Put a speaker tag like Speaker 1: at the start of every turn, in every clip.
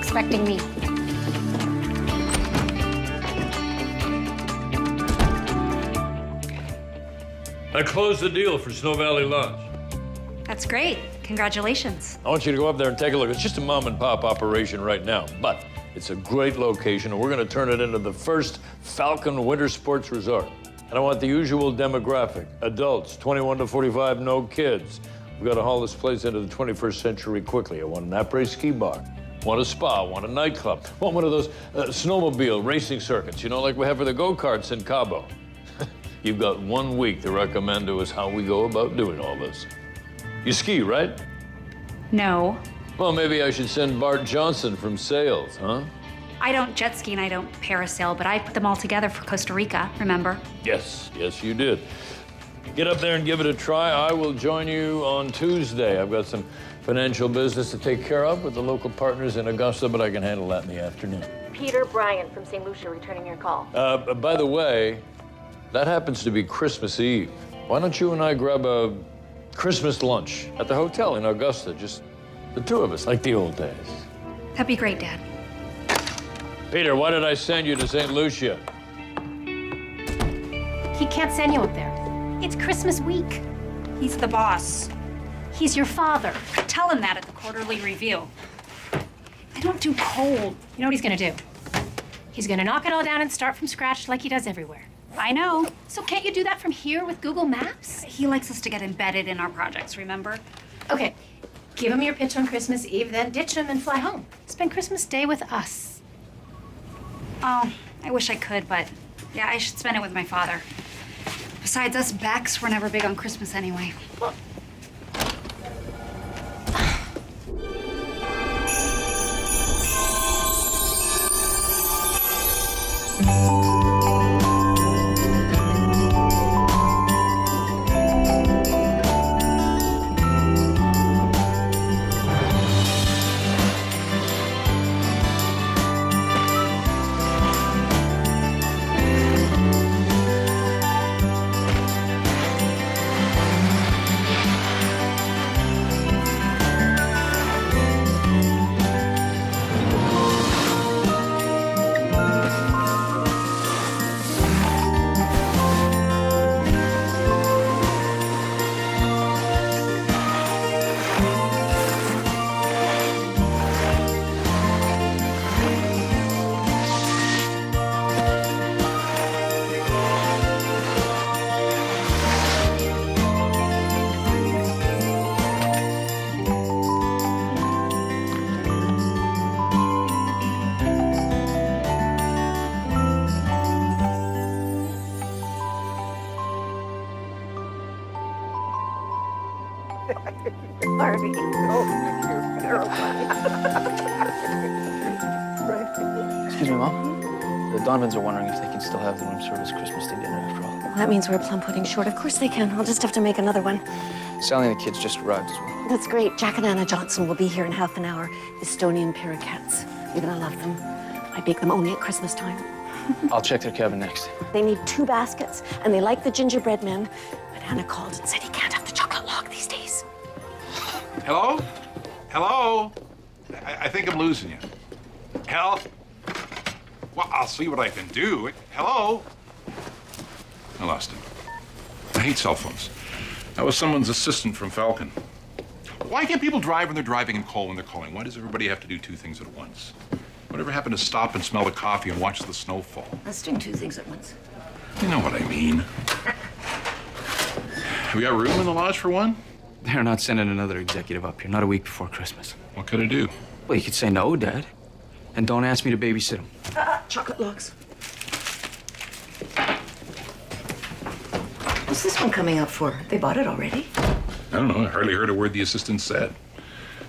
Speaker 1: expecting me.
Speaker 2: I closed the deal for Snow Valley Lodge.
Speaker 1: That's great. Congratulations.
Speaker 2: I want you to go up there and take a look. It's just a mom-and-pop operation right now, but it's a great location, and we're going to turn it into the first Falcon winter sports resort. And I want the usual demographic: adults, 21 to 45, no kids. We've got to haul this place into the 21st century quickly. I want an après ski bar, want a spa, want a nightclub, want one of those snowmobile racing circuits, you know, like we have for the go-karts in Cabo. You've got 1 week to recommend to us how we go about doing all this. You ski, right?
Speaker 1: No.
Speaker 2: Well, maybe I should send Bart Johnson from sales, huh?
Speaker 1: I don't jet ski and I don't parasail, but I put them all together for Costa Rica, remember?
Speaker 2: Yes, yes, you did. Get up there and give it a try. I will join you on Tuesday. I've got some financial business to take care of with the local partners in Augusta, but I can handle that in the afternoon.
Speaker 3: Peter Bryan from St. Lucia returning your call.
Speaker 2: By the way, that happens to be Christmas Eve. Why don't you and I grab a Christmas lunch at the hotel in Augusta? Just the two of us, like the old days.
Speaker 1: That'd be great, Dad.
Speaker 2: Peter, why did I send you to St. Lucia?
Speaker 4: He can't send you up there. It's Christmas week.
Speaker 1: He's the boss.
Speaker 4: He's your father.
Speaker 1: Tell him that at the quarterly review. I don't do cold.
Speaker 4: You know what he's gonna do? He's gonna knock it all down and start from scratch like he does everywhere.
Speaker 1: I know.
Speaker 4: So can't you do that from here with Google Maps?
Speaker 1: He likes us to get embedded in our projects, remember?
Speaker 4: Okay, give him your pitch on Christmas Eve, then ditch him and fly home. Spend Christmas Day with us.
Speaker 1: Oh, I wish I could, but yeah, I should spend it with my father. Besides, us Becks were never big on Christmas anyway.
Speaker 4: Well,
Speaker 3: Barbie.
Speaker 5: Excuse me, Mom. The Donovans are wondering if they can still have the room service Christmas Day dinner after all.
Speaker 6: Well, that means we're plum pudding short. Of course they can. I'll just have to make another one.
Speaker 5: Sally and the kids just arrived as well.
Speaker 6: That's great. Jack and Anna Johnson will be here in half an hour. Estonian parakeets. You're gonna love them. I bake them only at Christmas time.
Speaker 5: I'll check their cabin next.
Speaker 6: They need 2 baskets, and they like the gingerbread men. But Anna called and said he can't have the chocolate log these days.
Speaker 7: Hello? Hello? I think I'm losing you. Hell? Well, I'll see what I can do. Hello? I lost him. I hate cell phones. I was someone's assistant from Falcon. Why can't people drive when they're driving and call when they're calling? Why does everybody have to do 2 things at once? Whatever happened to stop and smell the coffee and watch the snow fall?
Speaker 6: Let's do 2 things at once.
Speaker 7: You know what I mean. We got room in the lodge for one?
Speaker 5: They're not sending another executive up here, not a week before Christmas.
Speaker 7: What could I do?
Speaker 5: Well, you could say no, Dad. And don't ask me to babysit him.
Speaker 6: Chocolate logs. What's this one coming up for? They bought it already.
Speaker 7: I don't know. I hardly heard a word the assistant said.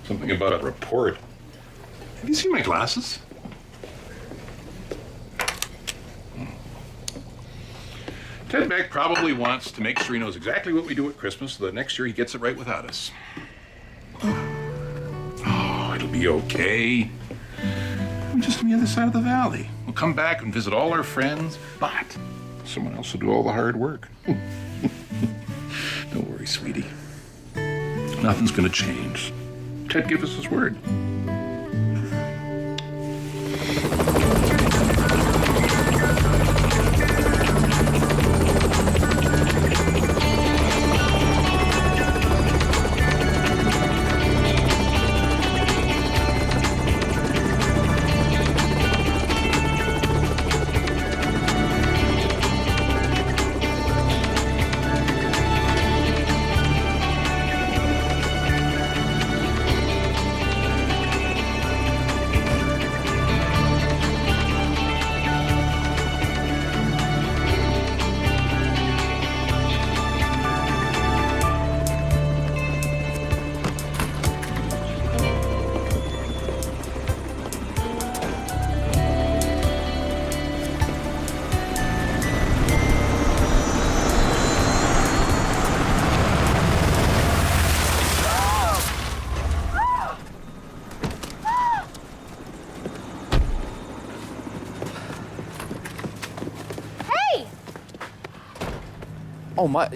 Speaker 7: Something about a report. Have you seen my glasses? Ted Beck probably wants to make sure he knows exactly what we do at Christmas so that next year he gets it right without us. Oh, it'll be okay. We're just on the other side of the valley. We'll come back and visit all our friends, but someone else will do all the hard work. Don't worry, sweetie. Nothing's gonna change. Ted gave us his word.
Speaker 5: Oh, my.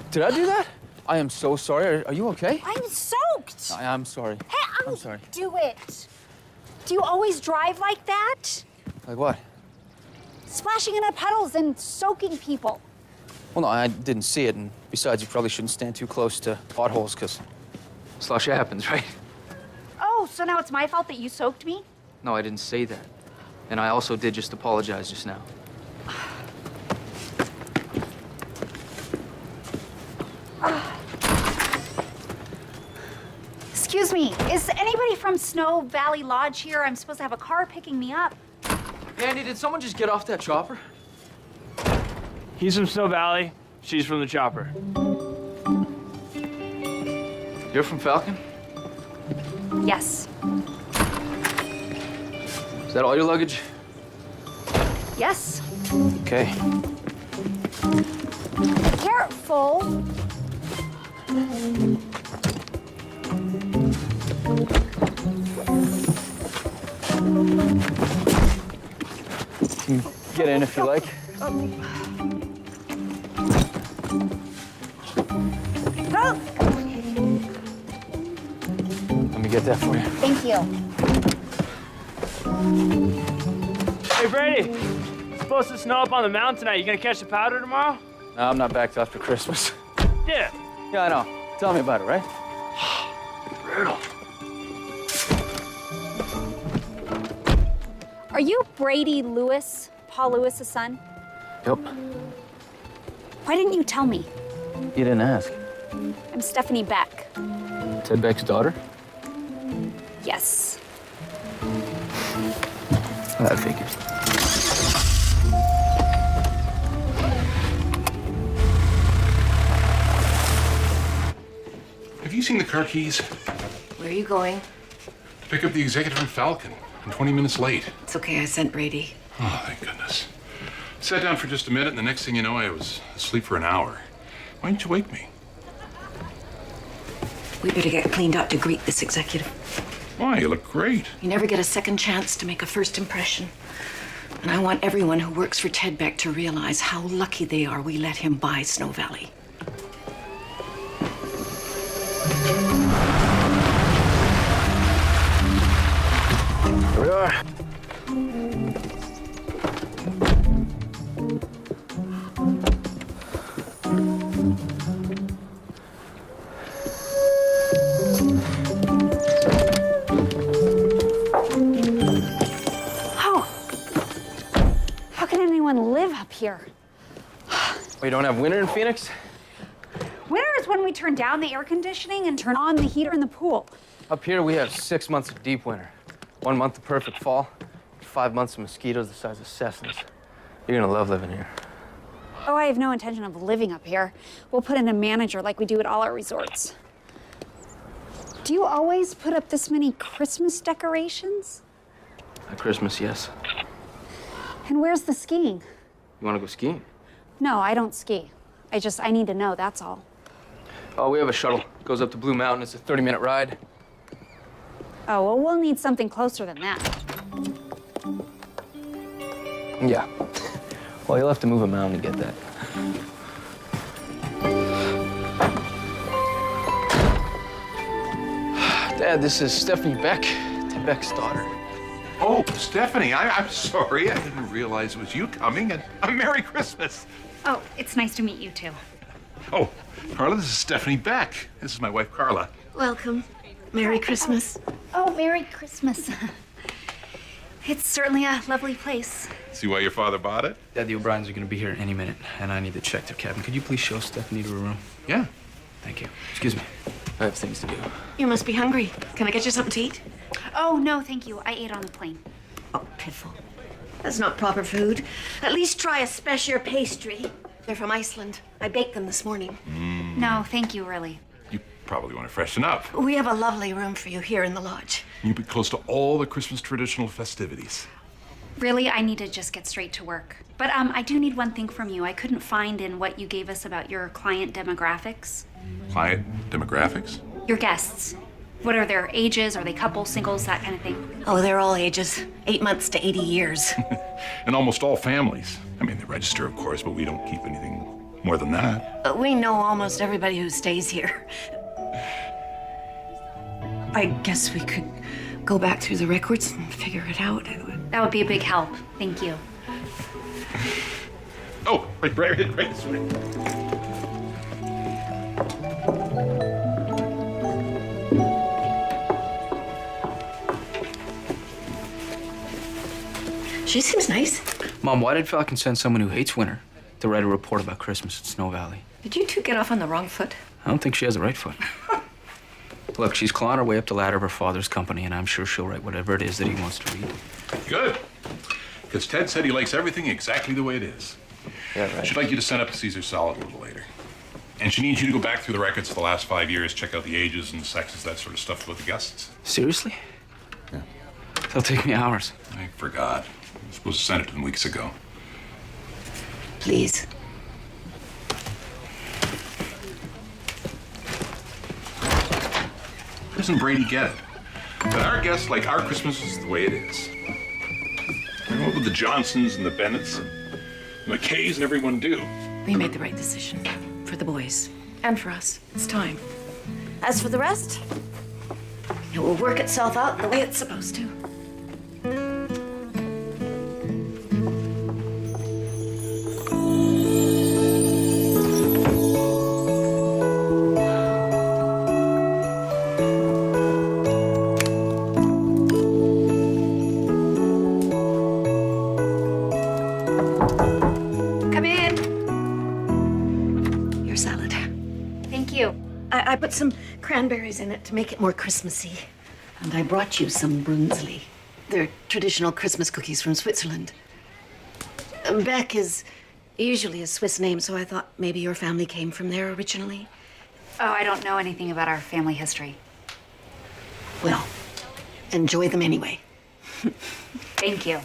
Speaker 5: Did I do that? I am so sorry. Are you okay?
Speaker 1: I'm soaked.
Speaker 5: I'm sorry.
Speaker 1: Hey,
Speaker 5: I'm sorry.
Speaker 1: do it. Do you always drive like that?
Speaker 5: Like what?
Speaker 1: Splashing into puddles and soaking people.
Speaker 5: Well, no, I didn't see it, and besides, you probably shouldn't stand too close to potholes, because slush happens, right?
Speaker 1: Oh, so now it's my fault that you soaked me?
Speaker 5: No, I didn't say that. And I also did just apologize just now.
Speaker 1: Excuse me, is anybody from Snow Valley Lodge here? I'm supposed to have a car picking me up.
Speaker 5: Andy, did someone just get off that chopper?
Speaker 8: He's from Snow Valley. She's from the chopper.
Speaker 5: You're from Falcon?
Speaker 1: Yes.
Speaker 5: Is that all your luggage?
Speaker 1: Yes.
Speaker 5: Okay.
Speaker 1: Careful.
Speaker 5: You can get in if you like.
Speaker 1: Oh,
Speaker 5: Let me get that for you.
Speaker 1: thank you.
Speaker 8: Hey, Brady. It's supposed to snow up on the mountain tonight. You gonna catch the powder tomorrow?
Speaker 5: No, I'm not back till after Christmas.
Speaker 8: Yeah.
Speaker 5: Yeah, I know. Tell me about it, right? Brutal.
Speaker 1: Are you Brady Lewis, Paul Lewis's son?
Speaker 5: Yep.
Speaker 1: Why didn't you tell me?
Speaker 5: You didn't ask.
Speaker 1: I'm Stephanie Beck.
Speaker 5: Ted Beck's daughter?
Speaker 1: Yes.
Speaker 5: That figures.
Speaker 7: Have you seen the car keys?
Speaker 9: Where are you going?
Speaker 7: Pick up the executive from Falcon. I'm 20 minutes late.
Speaker 9: It's okay, I sent Brady.
Speaker 7: Oh, thank goodness. Sat down for just a minute, and the next thing you know, I was asleep for an hour. Why didn't you wake me?
Speaker 9: We better get cleaned up to greet this executive.
Speaker 7: Why? You look great.
Speaker 9: You never get a second chance to make a first impression. And I want everyone who works for Ted Beck to realize how lucky they are we let him buy Snow Valley.
Speaker 5: Here we are.
Speaker 1: Oh. How can anyone live up here?
Speaker 5: Oh, you don't have winter in Phoenix?
Speaker 1: Winter is when we turn down the air conditioning and turn on the heater in the pool.
Speaker 5: Up here, we have 6 months of deep winter. 1 month of perfect fall, 5 months of mosquitoes the size of Cessnas. You're gonna love living here.
Speaker 1: Oh, I have no intention of living up here. We'll put in a manager like we do at all our resorts. Do you always put up this many Christmas decorations?
Speaker 5: At Christmas, yes.
Speaker 1: And where's the skiing?
Speaker 5: You wanna go skiing?
Speaker 1: No, I don't ski. I need to know, that's all.
Speaker 5: Oh, we have a shuttle. Goes up to Blue Mountain. It's a 30-minute ride.
Speaker 1: Oh, well, we'll need something closer than that.
Speaker 5: Yeah. Well, you'll have to move a mountain to get that. Dad, this is Stephanie Beck, Ted Beck's daughter.
Speaker 7: Oh, Stephanie, I'm sorry. I didn't realize it was you coming, and Merry Christmas.
Speaker 1: Oh, it's nice to meet you too.
Speaker 7: Oh, Carla, this is Stephanie Beck. This is my wife, Carla.
Speaker 9: Welcome. Merry Christmas.
Speaker 1: Oh, Merry Christmas. It's certainly a lovely place.
Speaker 7: See why your father bought it?
Speaker 5: Dad, the O'Briens are gonna be here any minute, and I need to check their cabin. Could you please show Stephanie to her room?
Speaker 7: Yeah.
Speaker 5: Thank you. Excuse me. I have things to do.
Speaker 9: You must be hungry. Can I get you something to eat?
Speaker 1: Oh, no, thank you. I ate on the plane.
Speaker 9: Oh, piffle. That's not proper food. At least try a special pastry. They're from Iceland. I baked them this morning.
Speaker 1: No, thank you, really.
Speaker 7: You probably want to freshen up.
Speaker 9: We have a lovely room for you here in the lodge.
Speaker 7: You'll be close to all the Christmas traditional festivities.
Speaker 1: Really, I need to just get straight to work. But I do need one thing from you. I couldn't find in what you gave us about your client demographics.
Speaker 7: Client demographics?
Speaker 1: Your guests. What are their ages? Are they couples, singles, that kind of thing?
Speaker 9: Oh, they're all ages. 8 months to 80 years.
Speaker 7: And almost all families. I mean, they register, of course, but we don't keep anything More than that.
Speaker 9: We know almost everybody who stays here. I guess we could go back through the records and figure it out.
Speaker 1: That would be a big help. Thank you.
Speaker 7: Oh, right this way.
Speaker 9: She seems nice.
Speaker 5: Mom, why did Falcon send someone who hates winter to write a report about Christmas at Snow Valley?
Speaker 9: Did you two get off on the wrong foot?
Speaker 5: I don't think she has the right foot. Look, she's clawing her way up the ladder of her father's company, and I'm sure she'll write whatever it is that he wants to read.
Speaker 7: Good. Because Ted said he likes everything exactly the way it is.
Speaker 5: Yeah, right.
Speaker 7: She'd like you to send up a Caesar salad a little later. And she needs you to go back through the records for the last 5 years, check out the ages and the sexes, that sort of stuff with the guests.
Speaker 5: Seriously? Yeah. It'll take me hours.
Speaker 7: I forgot. I was supposed to send it to them weeks ago.
Speaker 9: Please.
Speaker 7: Doesn't Brady get it? That our guests like our Christmases the way it is. You know what the Johnsons and the Bennetts and the McKays and everyone do?
Speaker 9: We made the right decision. For the boys. And for us. It's time. As for the rest, it will work itself out the way it's supposed to.
Speaker 1: Come in.
Speaker 9: Your salad.
Speaker 1: Thank you.
Speaker 9: I put some cranberries in it to make it more Christmassy. And I brought you some Brunsli. They're traditional Christmas cookies from Switzerland. Beck is usually a Swiss name, so I thought maybe your family came from there originally.
Speaker 1: Oh, I don't know anything about our family history.
Speaker 9: Well, enjoy them anyway.
Speaker 1: Thank you.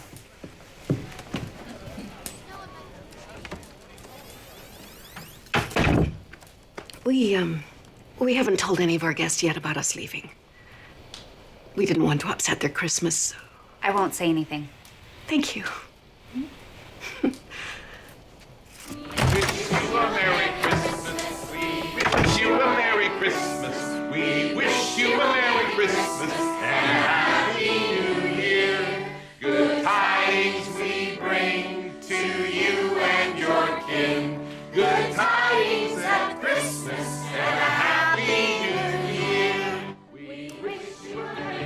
Speaker 9: We haven't told any of our guests yet about us leaving. We didn't want to upset their Christmas.
Speaker 1: I won't say anything.
Speaker 9: Thank you.
Speaker 7: Wish you a Merry Christmas. We wish you a Merry Christmas. We wish you a Merry Christmas and a Happy New Year. Good tidings we bring to you and your kin. Good tidings at Christmas and a Happy New Year. We wish you a Merry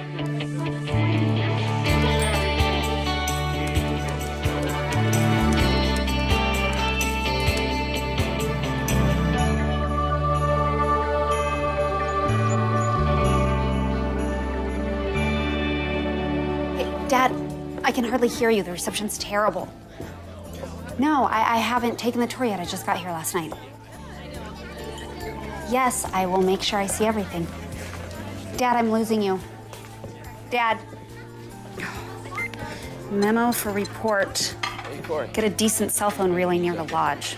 Speaker 1: Hey, Dad, I can hardly hear you. The reception's terrible. No, I haven't taken the tour yet. I just got here last night. Yes, I will make sure I see everything. Dad, I'm losing you. Dad. Memo for report. Get a decent cell phone really near the lodge.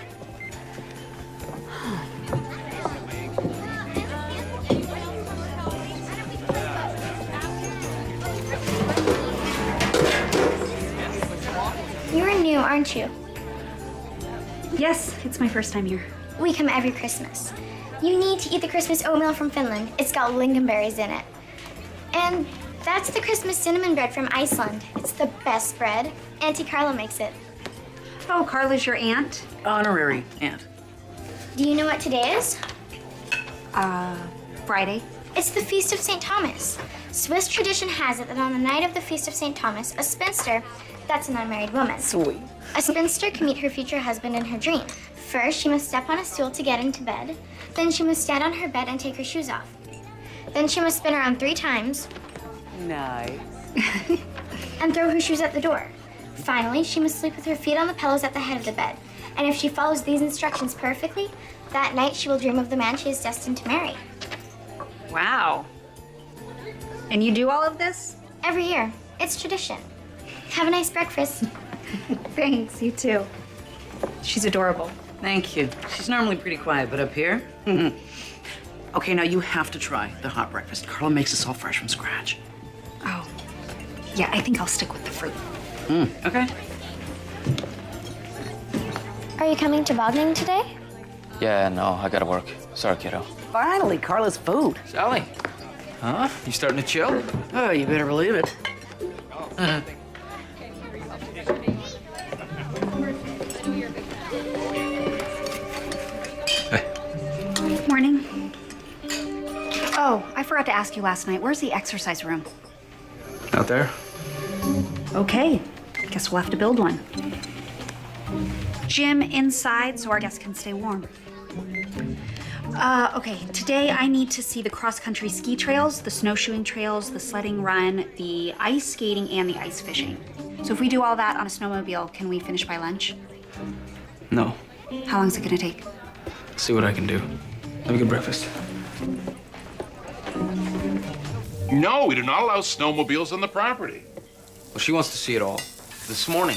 Speaker 10: You're new, aren't you?
Speaker 1: Yes, it's my first time here.
Speaker 10: We come every Christmas. You need to eat the Christmas oatmeal from Finland. It's got lingonberries in it. And that's the Christmas cinnamon bread from Iceland. It's the best bread. Auntie Carla makes it.
Speaker 1: Oh, Carla's your aunt?
Speaker 11: Honorary aunt.
Speaker 10: Do you know what today is?
Speaker 1: Friday.
Speaker 10: It's the Feast of St. Thomas. Swiss tradition has it that on the night of the Feast of St. Thomas, a spinster, that's an unmarried woman.
Speaker 11: Sweet.
Speaker 10: A spinster can meet her future husband in her dream. First, she must step on a stool to get into bed. Then she must stand on her bed and take her shoes off. Then she must spin around 3 times.
Speaker 11: Nice.
Speaker 10: And throw her shoes at the door. Finally, she must sleep with her feet on the pillows at the head of the bed. And if she follows these instructions perfectly, that night she will dream of the man she is destined to marry.
Speaker 1: Wow. And you do all of this?
Speaker 10: Every year. It's tradition. Have a nice breakfast.
Speaker 1: Thanks, you too. She's adorable.
Speaker 11: Thank you. She's normally pretty quiet, but up here? Okay, now you have to try the hot breakfast. Carla makes this all fresh from scratch.
Speaker 1: Oh, yeah, I think I'll stick with the fruit.
Speaker 11: Okay.
Speaker 10: Are you coming to Bogning today?
Speaker 5: Yeah, no, I gotta work. Sorry, kiddo.
Speaker 11: Finally, Carla's food.
Speaker 5: Sally. Huh? You starting to chill?
Speaker 11: Oh, you better believe it.
Speaker 1: Morning. Oh, I forgot to ask you last night. Where's the exercise room?
Speaker 5: Out there?
Speaker 1: Okay. Guess we'll have to build one. Gym inside so our guests can stay warm. Okay, today I need to see the cross-country ski trails, the snowshoeing trails, the sledding run, the ice skating, and the ice fishing. So if we do all that on a snowmobile, can we finish by lunch?
Speaker 5: No.
Speaker 1: How long is it gonna take?
Speaker 5: See what I can do. Have a good breakfast.
Speaker 7: No, we do not allow snowmobiles on the property.
Speaker 5: Well, she wants to see it all. This morning.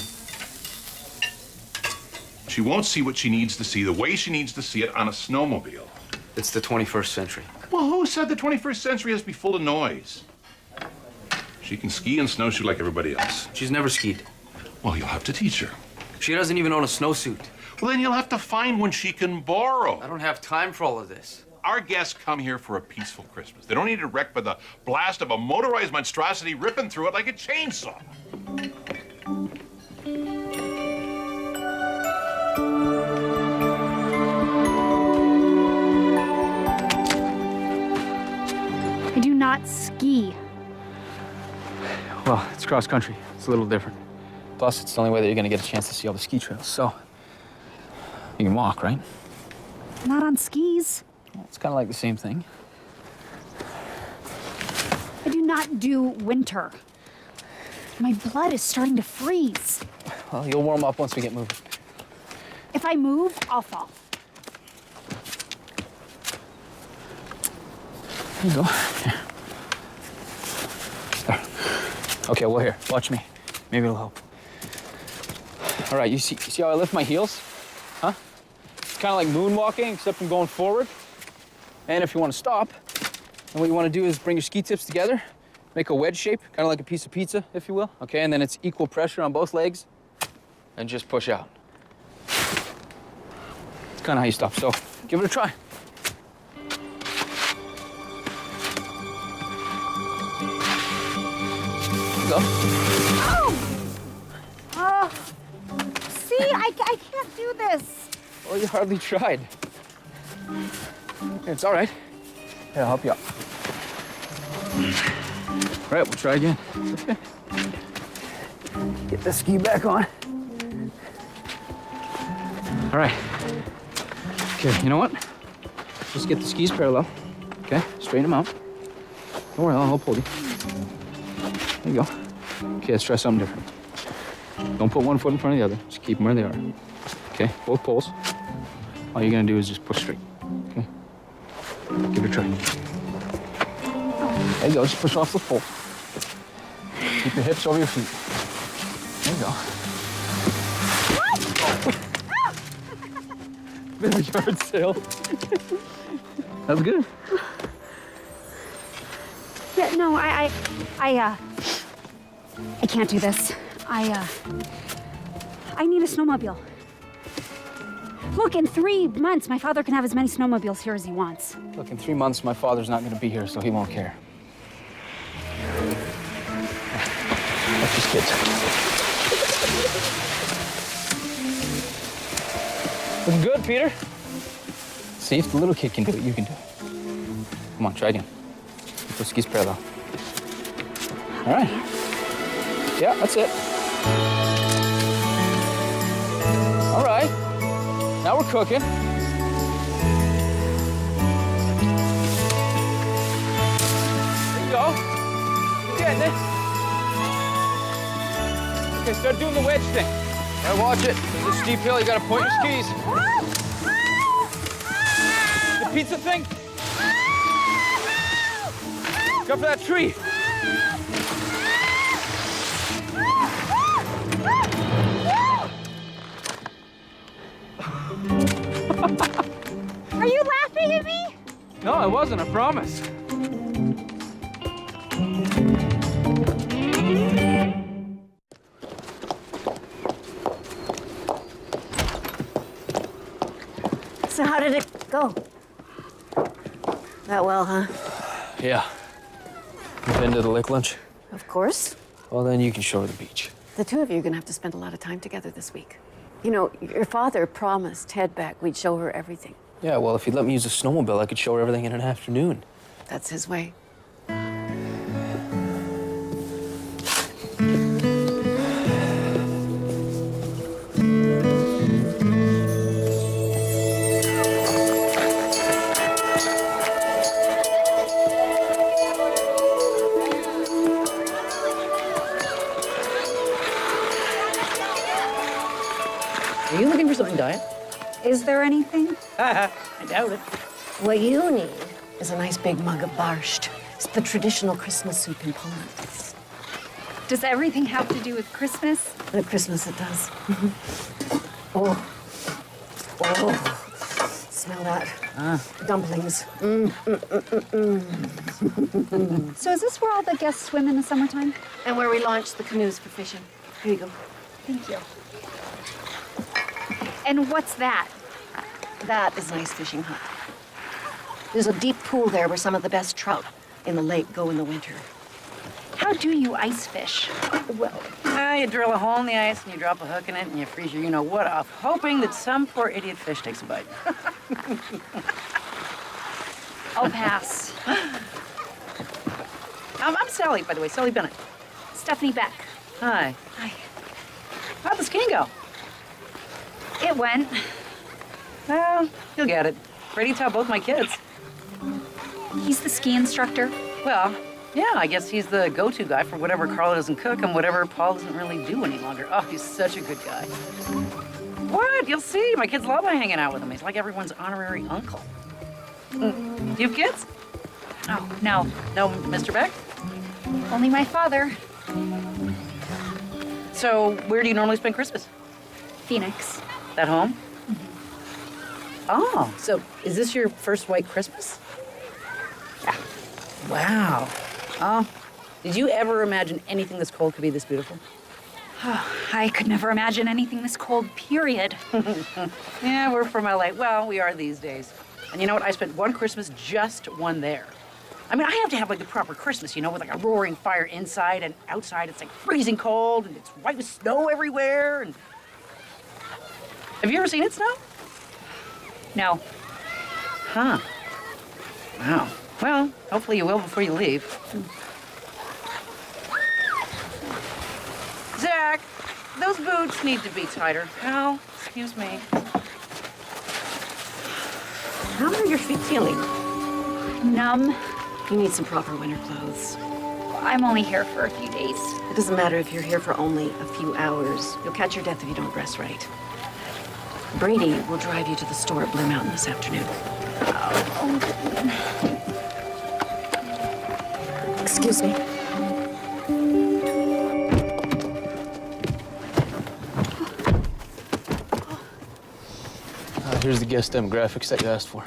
Speaker 7: She won't see what she needs to see the way she needs to see it on a snowmobile.
Speaker 5: It's the 21st century.
Speaker 7: Well, who said the 21st century has to be full of noise? She can ski and snowshoe like everybody else.
Speaker 5: She's never skied.
Speaker 7: Well, you'll have to teach her.
Speaker 5: She doesn't even own a snowsuit.
Speaker 7: Well, then you'll have to find one she can borrow.
Speaker 5: I don't have time for all of this.
Speaker 7: Our guests come here for a peaceful Christmas. They don't need it wrecked by the blast of a motorized monstrosity ripping through it like a chainsaw.
Speaker 1: I do not ski.
Speaker 5: Well, it's cross country. It's a little different. Plus, it's the only way that you're gonna get a chance to see all the ski trails. So, you can walk, right?
Speaker 1: Not on skis.
Speaker 5: Well, it's kind of like the same thing.
Speaker 1: I do not do winter. My blood is starting to freeze.
Speaker 5: Well, you'll warm up once we get moving.
Speaker 1: If I move, I'll fall.
Speaker 5: Here you go. Here. There. Okay, well, here, watch me. Maybe it'll help. All right, you see how I lift my heels? Huh? It's kind of like moonwalking, except I'm going forward. And if you want to stop, then what you want to do is bring your ski tips together, make a wedge shape, kind of like a piece of pizza, if you will. Okay, and then it's equal pressure on both legs, and just push out. It's kind of how you stop, so give it a try. Go.
Speaker 1: Oh! See, I can't do this.
Speaker 5: Well, you hardly tried. It's all right. Here, I'll help you out. All right, we'll try again. Okay. Get the ski back on. All right. Okay, you know what? Just get the skis parallel. Okay, straighten them out. Don't worry, I'll help hold you. There you go. Okay, let's try something different. Don't put one foot in front of the other. Just keep them where they are. Okay, both poles. All you're gonna do is just push straight. Okay? Give it a try. There you go, just push off the pole. Keep your hips over your feet. There you go. Bit of a yard sale. That was good.
Speaker 1: Yeah, no, I can't do this. I need a snowmobile. Look, in 3 months, my father can have as many snowmobiles here as he wants.
Speaker 5: Look, in 3 months, my father's not gonna be here, so he won't care. That's just kids. Looking good, Peter. See, if the little kid can do it, you can do it. Come on, try again. Keep those skis parallel. All right. Yeah, that's it. All right. Now we're cooking. There you go. You're getting it. Okay, start doing the wedge thing. All right, watch it. There's a steep hill. You gotta point your skis. The pizza thing. Go for that tree.
Speaker 1: Are you laughing at me?
Speaker 5: No, I wasn't, I promise.
Speaker 6: So how did it go? That well, huh?
Speaker 5: Yeah. You been to the lake lunch?
Speaker 6: Of course.
Speaker 5: Well, then you can show her the beach.
Speaker 6: The two of you are gonna have to spend a lot of time together this week. You know, your father promised Ted back we'd show her everything.
Speaker 5: Yeah, well, if you'd let me use a snowmobile, I could show her everything in an afternoon.
Speaker 6: That's his way.
Speaker 11: Are you looking for something diet?
Speaker 1: Is there anything?
Speaker 11: I doubt it.
Speaker 6: What you need is a nice big mug of borscht. It's the traditional Christmas soup in Poland.
Speaker 1: Does everything have to do with Christmas?
Speaker 6: At Christmas it does. Oh. Oh. Smell that. Dumplings.
Speaker 1: So is this where all the guests swim in the summertime?
Speaker 6: And where we launch the canoes for fishing. Here you go.
Speaker 1: Thank you. And what's that?
Speaker 6: That is an ice fishing hut. There's a deep pool there where some of the best trout in the lake go in the winter.
Speaker 1: How do you ice fish?
Speaker 6: Well,
Speaker 11: You drill a hole in the ice and you drop a hook in it and you freeze your you-know-what off, hoping that some poor idiot fish takes a bite.
Speaker 1: I'll pass.
Speaker 11: I'm Sally, by the way, Sally Bennett.
Speaker 1: Stephanie Beck.
Speaker 11: Hi.
Speaker 1: Hi.
Speaker 11: How'd the skiing go?
Speaker 1: It went.
Speaker 11: Well, you'll get it. Brady taught both my kids.
Speaker 1: He's the ski instructor.
Speaker 11: Well, yeah, I guess he's the go-to guy for whatever Carla doesn't cook and whatever Paul doesn't really do any longer. Oh, he's such a good guy. What? You'll see. My kids love hanging out with him. He's like everyone's honorary uncle. Do you have kids?
Speaker 1: Oh, no.
Speaker 11: No, Mr. Beck?
Speaker 1: Only my father.
Speaker 11: So, where do you normally spend Christmas?
Speaker 1: Phoenix.
Speaker 11: At home? Oh, so is this your first white Christmas?
Speaker 1: Yeah.
Speaker 11: Wow. Oh, did you ever imagine anything this cold could be this beautiful?
Speaker 1: Oh, I could never imagine anything this cold, period.
Speaker 11: Yeah, we're from LA. Well, we are these days. And you know what? I spent one Christmas, just one there. I mean, I have to have like the proper Christmas, you know, with like a roaring fire inside and outside. It's like freezing cold and it's white with snow everywhere. And have you ever seen it snow?
Speaker 1: No.
Speaker 11: Huh. Wow. Well, hopefully you will before you leave. Zach, those boots need to be tighter. Al, excuse me.
Speaker 6: how are your feet feeling?
Speaker 1: Numb.
Speaker 6: You need some proper winter clothes.
Speaker 1: I'm only here for a few days.
Speaker 6: It doesn't matter if you're here for only a few hours. You'll catch your death if you don't dress right. Brady will drive you to the store at Blue Mountain this afternoon. Excuse me.
Speaker 5: Here's the guest demographics that you asked for.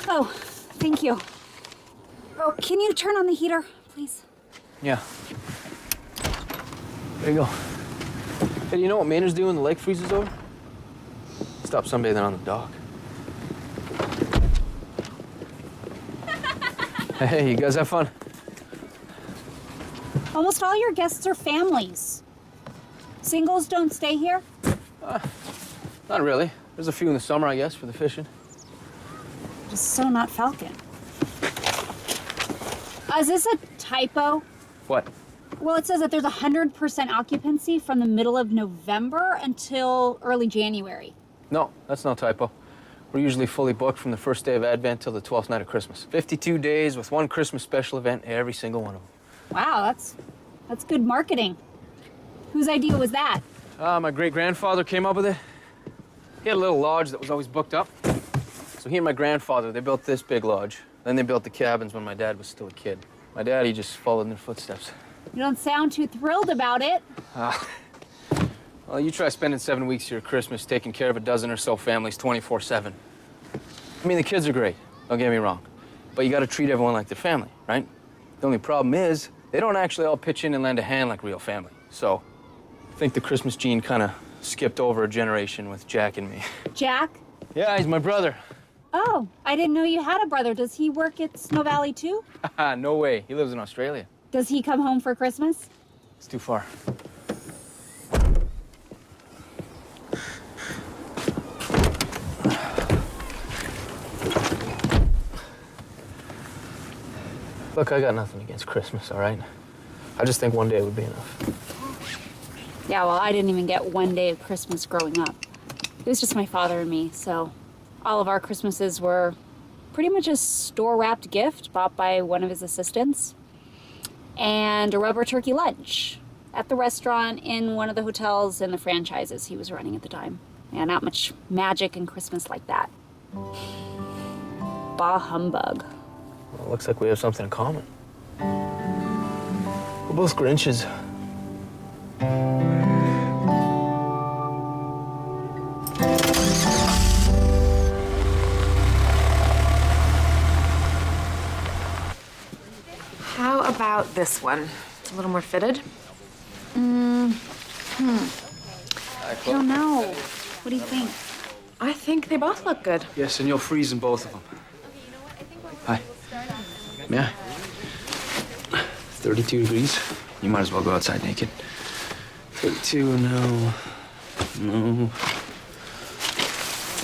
Speaker 1: Oh, thank you. Oh, can you turn on the heater, please?
Speaker 5: Yeah. There you go. Hey, do you know what Maynard's doing when the lake freezes over? Stop sunbathing on the dock. Hey, you guys have fun?
Speaker 1: Almost all your guests are families. Singles don't stay here?
Speaker 5: Not really. There's a few in the summer, I guess, for the fishing.
Speaker 1: Just so not Falcon. Is this a typo?
Speaker 5: What?
Speaker 1: Well, it says that there's 100% occupancy from the middle of November until early January.
Speaker 5: No, that's no typo. We're usually fully booked from the first day of Advent till the 12th night of Christmas. 52 days with one Christmas special event every single one of them.
Speaker 1: Wow, that's good marketing. Whose idea was that?
Speaker 5: My great-grandfather came up with it. He had a little lodge that was always booked up. So he and my grandfather, they built this big lodge. Then they built the cabins when my dad was still a kid. My dad, he just followed in their footsteps.
Speaker 1: You don't sound too thrilled about it.
Speaker 5: Well, you try spending 7 weeks here at Christmas taking care of a dozen or so families 24/7. I mean, the kids are great, don't get me wrong. But you gotta treat everyone like their family, right? The only problem is, they don't actually all pitch in and lend a hand like real family. So, I think the Christmas gene kinda skipped over a generation with Jack and me.
Speaker 1: Jack?
Speaker 5: Yeah, he's my brother.
Speaker 1: Oh, I didn't know you had a brother. Does he work at Snow Valley too?
Speaker 5: No way. He lives in Australia.
Speaker 1: Does he come home for Christmas?
Speaker 5: It's too far. Look, I got nothing against Christmas, all right? I just think one day would be enough.
Speaker 1: Yeah, well, I didn't even get one day of Christmas growing up. It was just my father and me, so all of our Christmases were pretty much a store-wrapped gift bought by one of his assistants and a rubber turkey lunch at the restaurant in one of the hotels in the franchises he was running at the time. Yeah, not much magic in Christmas like that. Bah humbug.
Speaker 5: Well, looks like we have something in common. We're both Grinches.
Speaker 3: How about this one? A little more fitted?
Speaker 1: I don't know. What do you think?
Speaker 3: I think they both look good.
Speaker 5: Yes, and you'll freeze in both of them. Hi. May I? 32 degrees. You might as well go outside naked. 32, no. No.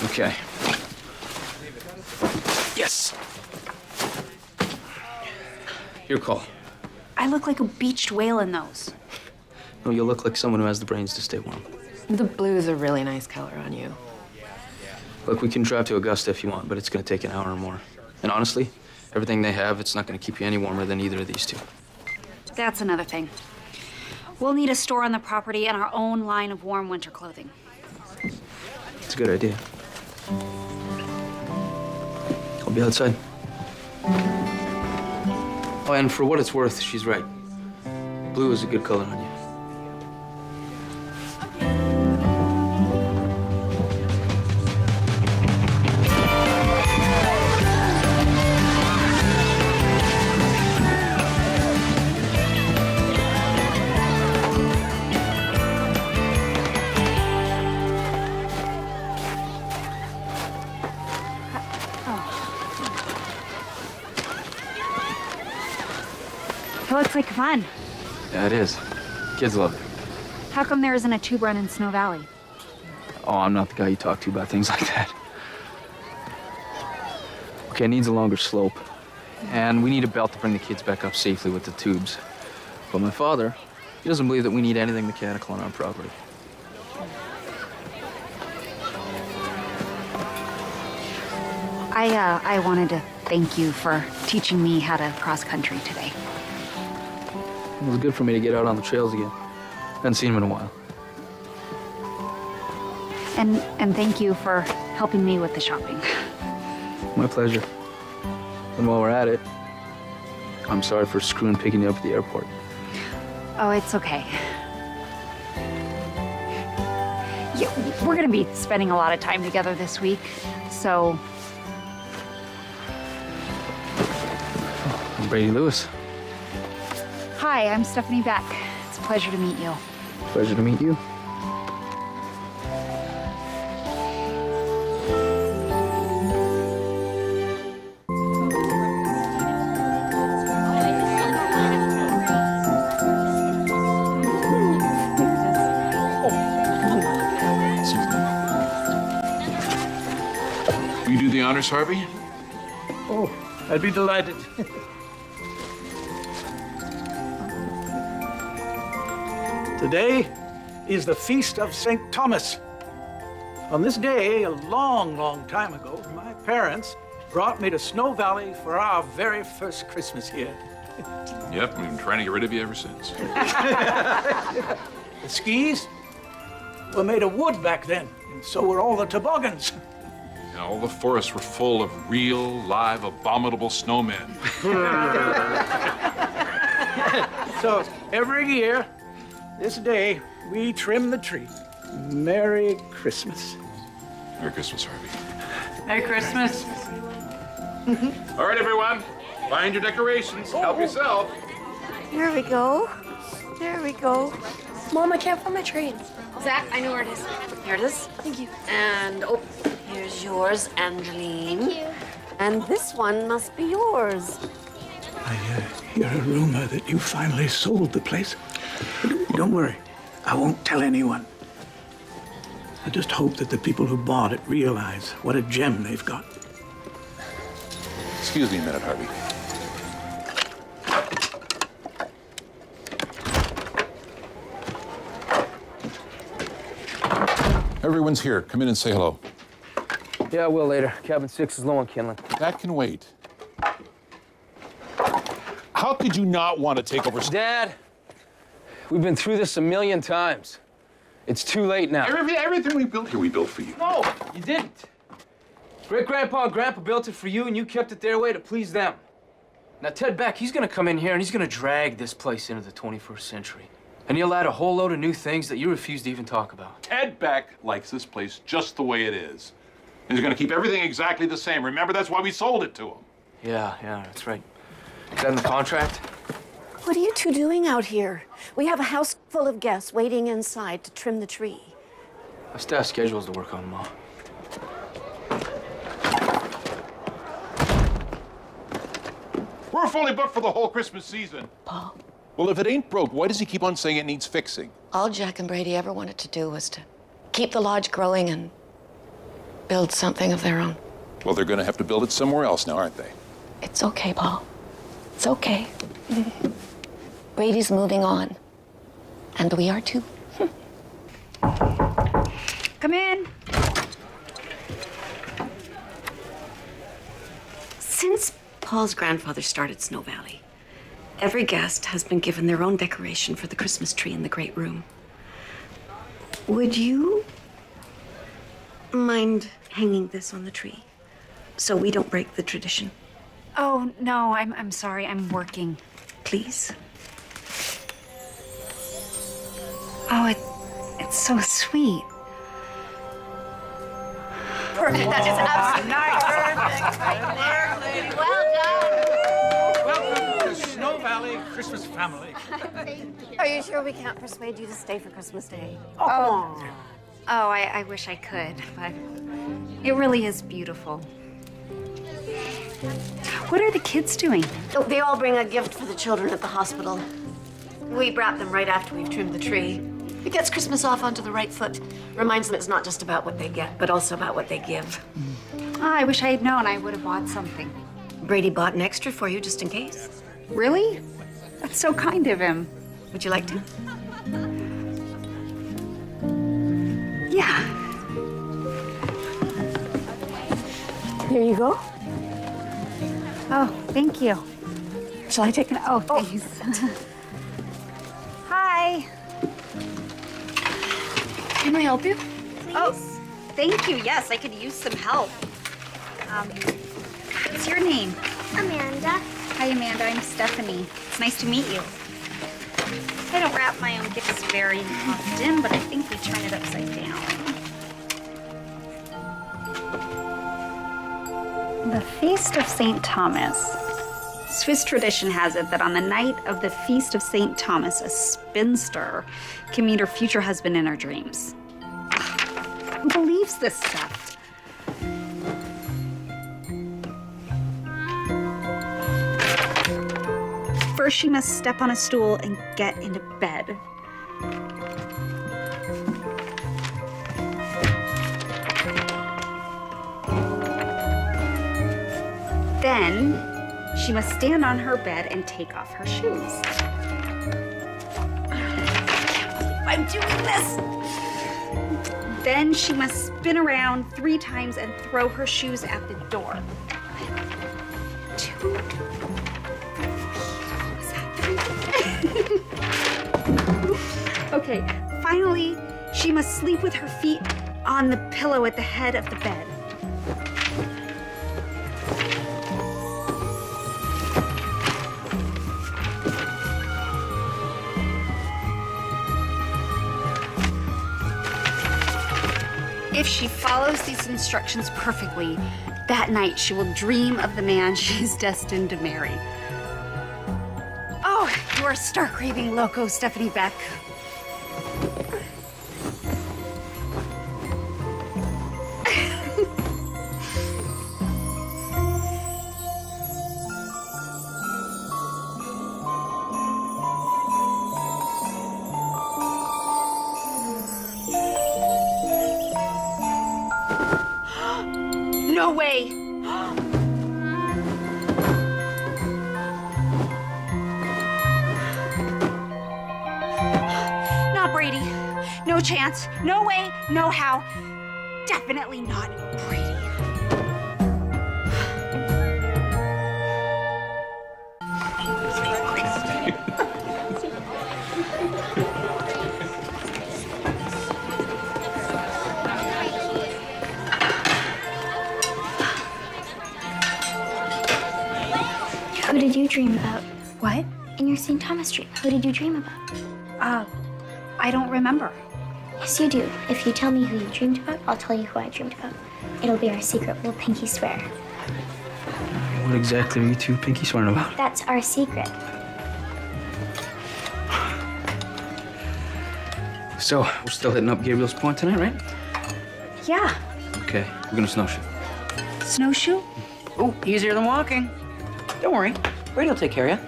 Speaker 5: Okay. Yes. Your call.
Speaker 1: I look like a beached whale in those.
Speaker 5: No, you'll look like someone who has the brains to stay warm.
Speaker 3: The blue is a really nice color on you.
Speaker 5: Look, we can drive to Augusta if you want, but it's gonna take an hour or more. And honestly, everything they have, it's not gonna keep you any warmer than either of these two.
Speaker 1: That's another thing. We'll need a store on the property and our own line of warm winter clothing.
Speaker 5: It's a good idea. I'll be outside. Oh, and for what it's worth, she's right. Blue is a good color on you.
Speaker 1: It looks like fun.
Speaker 5: Yeah, it is. Kids love it.
Speaker 1: How come there isn't a tube run in Snow Valley?
Speaker 5: Oh, I'm not the guy you talk to about things like that. Okay, it needs a longer slope. And we need a belt to bring the kids back up safely with the tubes. But my father, he doesn't believe that we need anything mechanical on our property.
Speaker 1: I wanted to thank you for teaching me how to cross country today.
Speaker 5: It was good for me to get out on the trails again. Hadn't seen him in a while.
Speaker 1: And thank you for helping me with the shopping.
Speaker 5: My pleasure. And while we're at it, I'm sorry for screwing picking you up at the airport.
Speaker 1: Oh, it's okay. Yeah, we're gonna be spending a lot of time together this week, so...
Speaker 5: I'm Brady Lewis.
Speaker 1: Hi, I'm Stephanie Beck. It's a pleasure to meet you.
Speaker 5: Pleasure to meet you.
Speaker 7: Will you do the honors, Harvey?
Speaker 12: Oh, I'd be delighted. Today is the Feast of St. Thomas. On this day, a long, long time ago, my parents brought me to Snow Valley for our very first Christmas here.
Speaker 7: Yep, we've been trying to get rid of you ever since.
Speaker 12: The skis were made of wood back then, and so were all the toboggans.
Speaker 7: And all the forests were full of real, live, abominable snowmen.
Speaker 12: So every year, this day, we trim the tree. Merry Christmas.
Speaker 7: Merry Christmas, Harvey.
Speaker 11: Merry Christmas.
Speaker 7: All right, everyone, find your decorations. Help yourself.
Speaker 9: There we go. There we go.
Speaker 10: Mom, I can't find my train.
Speaker 3: Zach, I know where it is.
Speaker 9: Here it is.
Speaker 3: Thank you.
Speaker 9: And, oh, here's is yours, Angeline.
Speaker 10: Thank you.
Speaker 9: And this one must be yours.
Speaker 12: I hear a rumor that you finally sold the place. Don't worry, I won't tell anyone. I just hope that the people who bought it realize what a gem they've got.
Speaker 7: Excuse me a minute, Harvey. Everyone's here. Come in and say hello.
Speaker 5: Yeah, I will later. Cabin 6 is low on kindling.
Speaker 7: That can wait. How could you not want to take over?
Speaker 5: Dad, we've been through this a million times. It's too late now.
Speaker 7: Everything we built here, we built for you.
Speaker 5: No, you didn't. Great-grandpa and grandpa built it for you, and you kept it their way to please them. Now, Ted Beck, he's gonna come in here, and he's gonna drag this place into the 21st century. And he'll add a whole load of new things that you refuse to even talk about.
Speaker 7: Ted Beck likes this place just the way it is. And he's going to keep everything exactly the same. Remember, that's why we sold it to him.
Speaker 5: Yeah, that's right. Is that in the contract?
Speaker 9: What are you two doing out here? We have a house full of guests waiting inside to trim the tree.
Speaker 5: I still have schedules to work on, Ma.
Speaker 7: We're fully booked for the whole Christmas season.
Speaker 9: Paul,
Speaker 7: Well, if it ain't broke, why does he keep on saying it needs fixing?
Speaker 9: all Jack and Brady ever wanted to do was to keep the lodge growing and build something of their own.
Speaker 7: Well, they're going to have to build it somewhere else now, aren't they?
Speaker 9: It's okay, Paul. It's okay. Brady's moving on. And we are too.
Speaker 1: Come in.
Speaker 6: Since Paul's grandfather started Snow Valley, every guest has been given their own decoration for the Christmas tree in the great room. Would you mind hanging this on the tree so we don't break the tradition?
Speaker 1: Oh, no, I'm sorry. I'm working.
Speaker 6: Please?
Speaker 1: Oh, it's so sweet.
Speaker 11: Perfect. That is absolutely nice. Perfect. Right there, lady. Well done.
Speaker 12: Welcome to Snow Valley Christmas family.
Speaker 9: Are you sure we can't persuade you to stay for Christmas Day?
Speaker 1: Oh, I wish I could, but it really is beautiful. What are the kids doing?
Speaker 9: Oh, they all bring a gift for the children at the hospital. We wrap them right after we've trimmed the tree. It gets Christmas off onto the right foot. Reminds them it's not just about what they get, but also about what they give.
Speaker 1: Oh, I wish I had known. I would have bought something.
Speaker 6: Brady bought an extra for you just in case.
Speaker 1: Really? That's so kind of him.
Speaker 6: Would you like to?
Speaker 1: Yeah.
Speaker 9: Here you go.
Speaker 1: Oh, thank you.
Speaker 9: Shall I take it?
Speaker 1: Oh, thanks. Hi.
Speaker 9: Can I help you?
Speaker 1: Oh, thank you. Yes, I could use some help. What's your name?
Speaker 10: Amanda.
Speaker 1: Hi, Amanda. I'm Stephanie. It's nice to meet you. I don't wrap my own gifts very often, but I think we turn it upside down. The Feast of St. Thomas. Swiss tradition has it that on the night of the Feast of St. Thomas, a spinster can meet her future husband in her dreams. Who believes this stuff? First, she must step on a stool and get into bed. Then, she must stand on her bed and take off her shoes. I'm doing this! Then she must spin around 3 times and throw her shoes at the door. 2. Okay, finally, she must sleep with her feet on the pillow at the head of the bed. If she follows these instructions perfectly, that night she will dream of the man she is destined to marry. Oh, you are stark raving loco, Stephanie Beck.
Speaker 6: No way.
Speaker 13: Not Brady. No chance. No way. No how. Definitely not Brady.
Speaker 10: Who did you dream about?
Speaker 13: What?
Speaker 10: In your St. Thomas dream, who did you dream about?
Speaker 13: I don't remember.
Speaker 10: Yes, you do. If you tell me who you dreamed about, I'll tell you who I dreamed about. It'll be our secret. We'll pinky swear.
Speaker 5: What exactly are you two pinky swearing about?
Speaker 10: That's our secret.
Speaker 5: So, we're still hitting up Gabriel's Point tonight, right?
Speaker 13: Yeah.
Speaker 5: Okay, we're gonna snowshoe.
Speaker 13: Snowshoe?
Speaker 11: Oh, easier than walking. Don't worry. Brady will take care of you.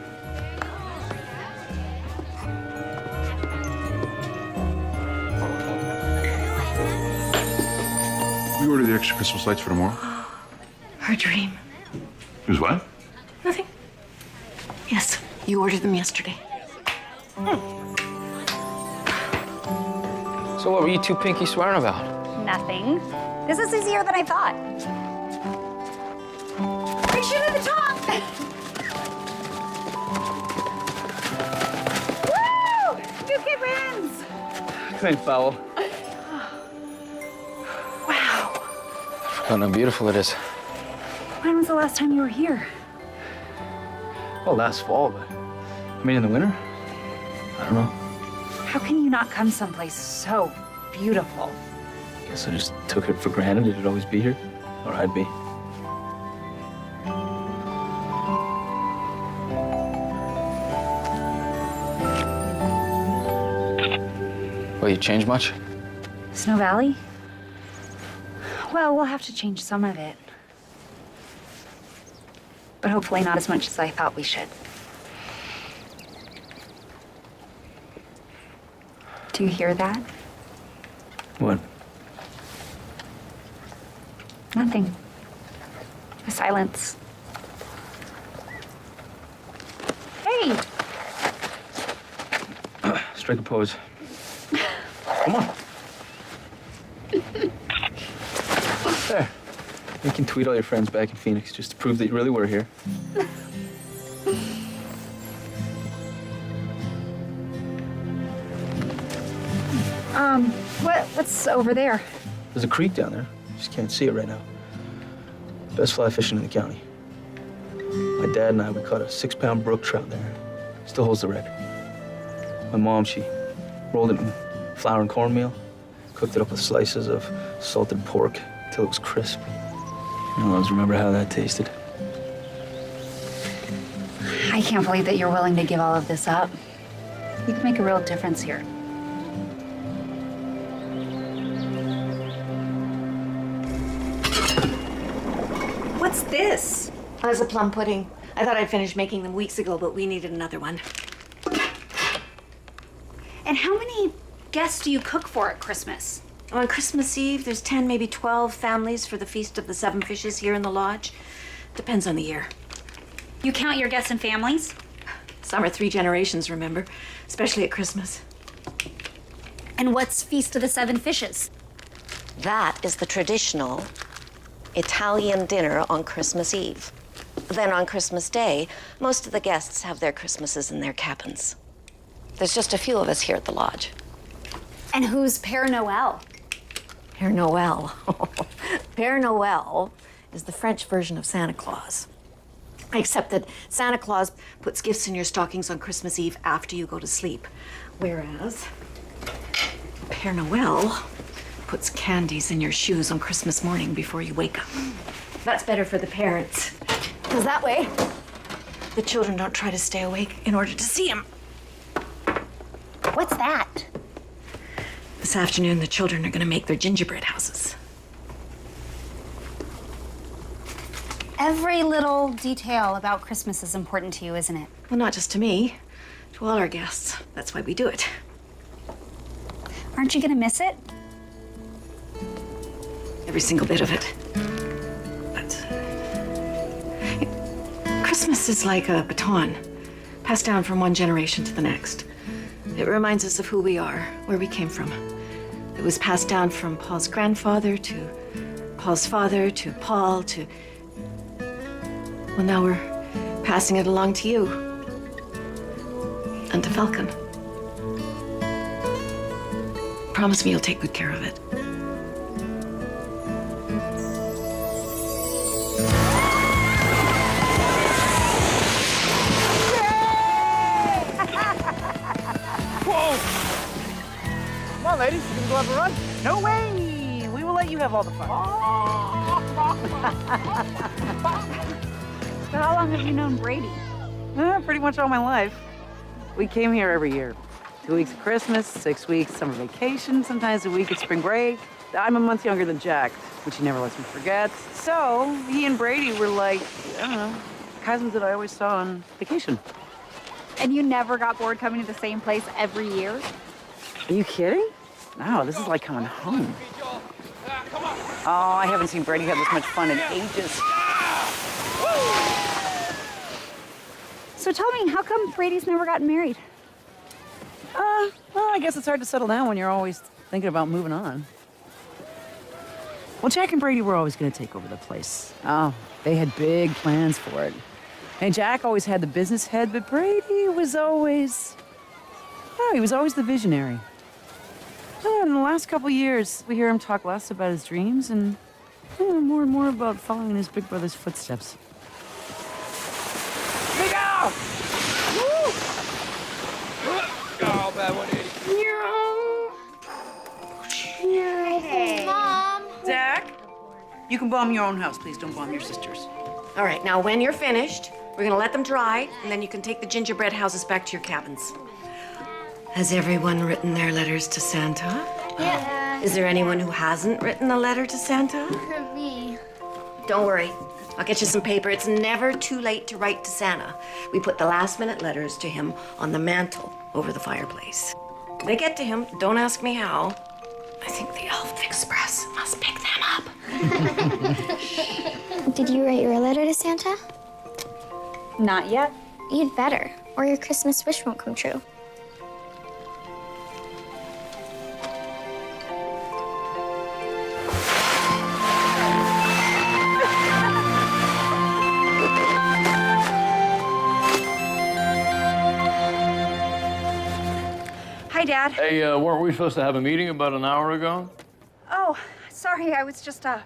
Speaker 7: We ordered the extra Christmas lights for tomorrow.
Speaker 6: Her dream.
Speaker 7: It was what?
Speaker 6: Nothing. Yes, you ordered them yesterday.
Speaker 5: So what were you two pinky swearing about?
Speaker 13: Nothing. This is easier than I thought. Big shoot at the top! Woo! New kid wins!
Speaker 5: Clean foul.
Speaker 13: Wow.
Speaker 5: Forgotten how beautiful it is.
Speaker 13: When was the last time you were here?
Speaker 5: Well, last fall, but I mean in the winter? I don't know.
Speaker 13: How can you not come someplace so beautiful?
Speaker 5: Guess I just took it for granted it'd always be here, or I'd be. Well, you changed much?
Speaker 13: Snow Valley? Well, we'll have to change some of it. But hopefully not as much as I thought we should. Do you hear that?
Speaker 5: What?
Speaker 13: Nothing. The silence. Hey!
Speaker 5: Strike a pose. Come on. There. You can tweet all your friends back in Phoenix just to prove that you really were here.
Speaker 13: What's over there?
Speaker 5: There's a creek down there. You just can't see it right now. Best fly fishing in the county. My dad and I, we caught a 6-pound brook trout there. Still holds the record. My mom, she rolled it in flour and cornmeal, cooked it up with slices of salted pork till it was crisp. I'll always remember how that tasted.
Speaker 13: I can't believe that you're willing to give all of this up. You can make a real difference here. What's this?
Speaker 6: That's a plum pudding. I thought I'd finished making them weeks ago, but we needed another one.
Speaker 13: And how many guests do you cook for at Christmas?
Speaker 6: On Christmas Eve, there's 10, maybe 12 families for the Feast of the Seven Fishes here in the lodge. Depends on the year.
Speaker 13: You count your guests and families?
Speaker 6: Some are 3 generations, remember? Especially at Christmas.
Speaker 13: And what's Feast of the Seven Fishes?
Speaker 9: That is the traditional Italian dinner on Christmas Eve. Then on Christmas Day, most of the guests have their Christmases in their cabins. There's just a few of us here at the lodge.
Speaker 13: And who's Père Noël?
Speaker 6: Père Noël. Père Noël is the French version of Santa Claus. Except that Santa Claus puts gifts in your stockings on Christmas Eve after you go to sleep. Whereas Père Noël puts candies in your shoes on Christmas morning before you wake up. That's better for the parents. Because that way, the children don't try to stay awake in order to see him.
Speaker 13: What's that?
Speaker 6: This afternoon, the children are going to make their gingerbread houses.
Speaker 13: Every little detail about Christmas is important to you, isn't it?
Speaker 6: Well, not just to me, to all our guests. That's why we do it.
Speaker 13: Aren't you gonna miss it?
Speaker 6: Every single bit of it.
Speaker 9: Christmas is like a baton, passed down from one generation to the next. It reminds us of who we are, where we came from. It was passed down from Paul's grandfather to Paul's father to Paul to... Well, now we're passing it along to you. And to Falcon. Promise me you'll take good care of it.
Speaker 11: Come on, ladies, you gonna go have a run? No way! We will let you have all the fun.
Speaker 1: So how long have you known Brady?
Speaker 11: Pretty much all my life. We came here every year. 2 weeks of Christmas, 6 weeks summer vacation, sometimes a week at spring break. I'm a month younger than Jack, which he never lets me forget. So he and Brady were like, I don't know, cousins that I always saw on vacation.
Speaker 1: And you never got bored coming to the same place every year?
Speaker 11: Are you kidding? No, this is like coming home. Oh, I haven't seen Brady have this much fun in ages.
Speaker 1: So tell me, how come Brady's never gotten married?
Speaker 11: Well, I guess it's hard to settle down when you're always thinking about moving on. Well, Jack and Brady were always going to take over the place. Oh, they had big plans for it. And Jack always had the business head, but Brady was always... Oh, he was always the visionary. Oh, in the last couple years, we hear him talk less about his dreams and more and more about following his big brother's footsteps. Look out!
Speaker 5: Oh, bad 180.
Speaker 10: Hey. Mom.
Speaker 11: Zach, you can bomb your own house. Please don't bomb your sister's.
Speaker 9: All right, now when you're finished, we're gonna let them dry, and then you can take the gingerbread houses back to your cabins. Has everyone written their letters to Santa?
Speaker 10: Yeah.
Speaker 9: Is there anyone who hasn't written a letter to Santa?
Speaker 10: For me.
Speaker 9: Don't worry. I'll get you some paper. It's never too late to write to Santa. We put the last-minute letters to him on the mantle over the fireplace. They get to him. Don't ask me how. I think the Elf Express must pick them up.
Speaker 10: Did you write your letter to Santa?
Speaker 1: Not yet.
Speaker 10: You'd better, or your Christmas wish won't come true.
Speaker 13: Hi, Dad.
Speaker 2: Hey, weren't we supposed to have a meeting about an hour ago?
Speaker 13: Oh, sorry, I was just, Do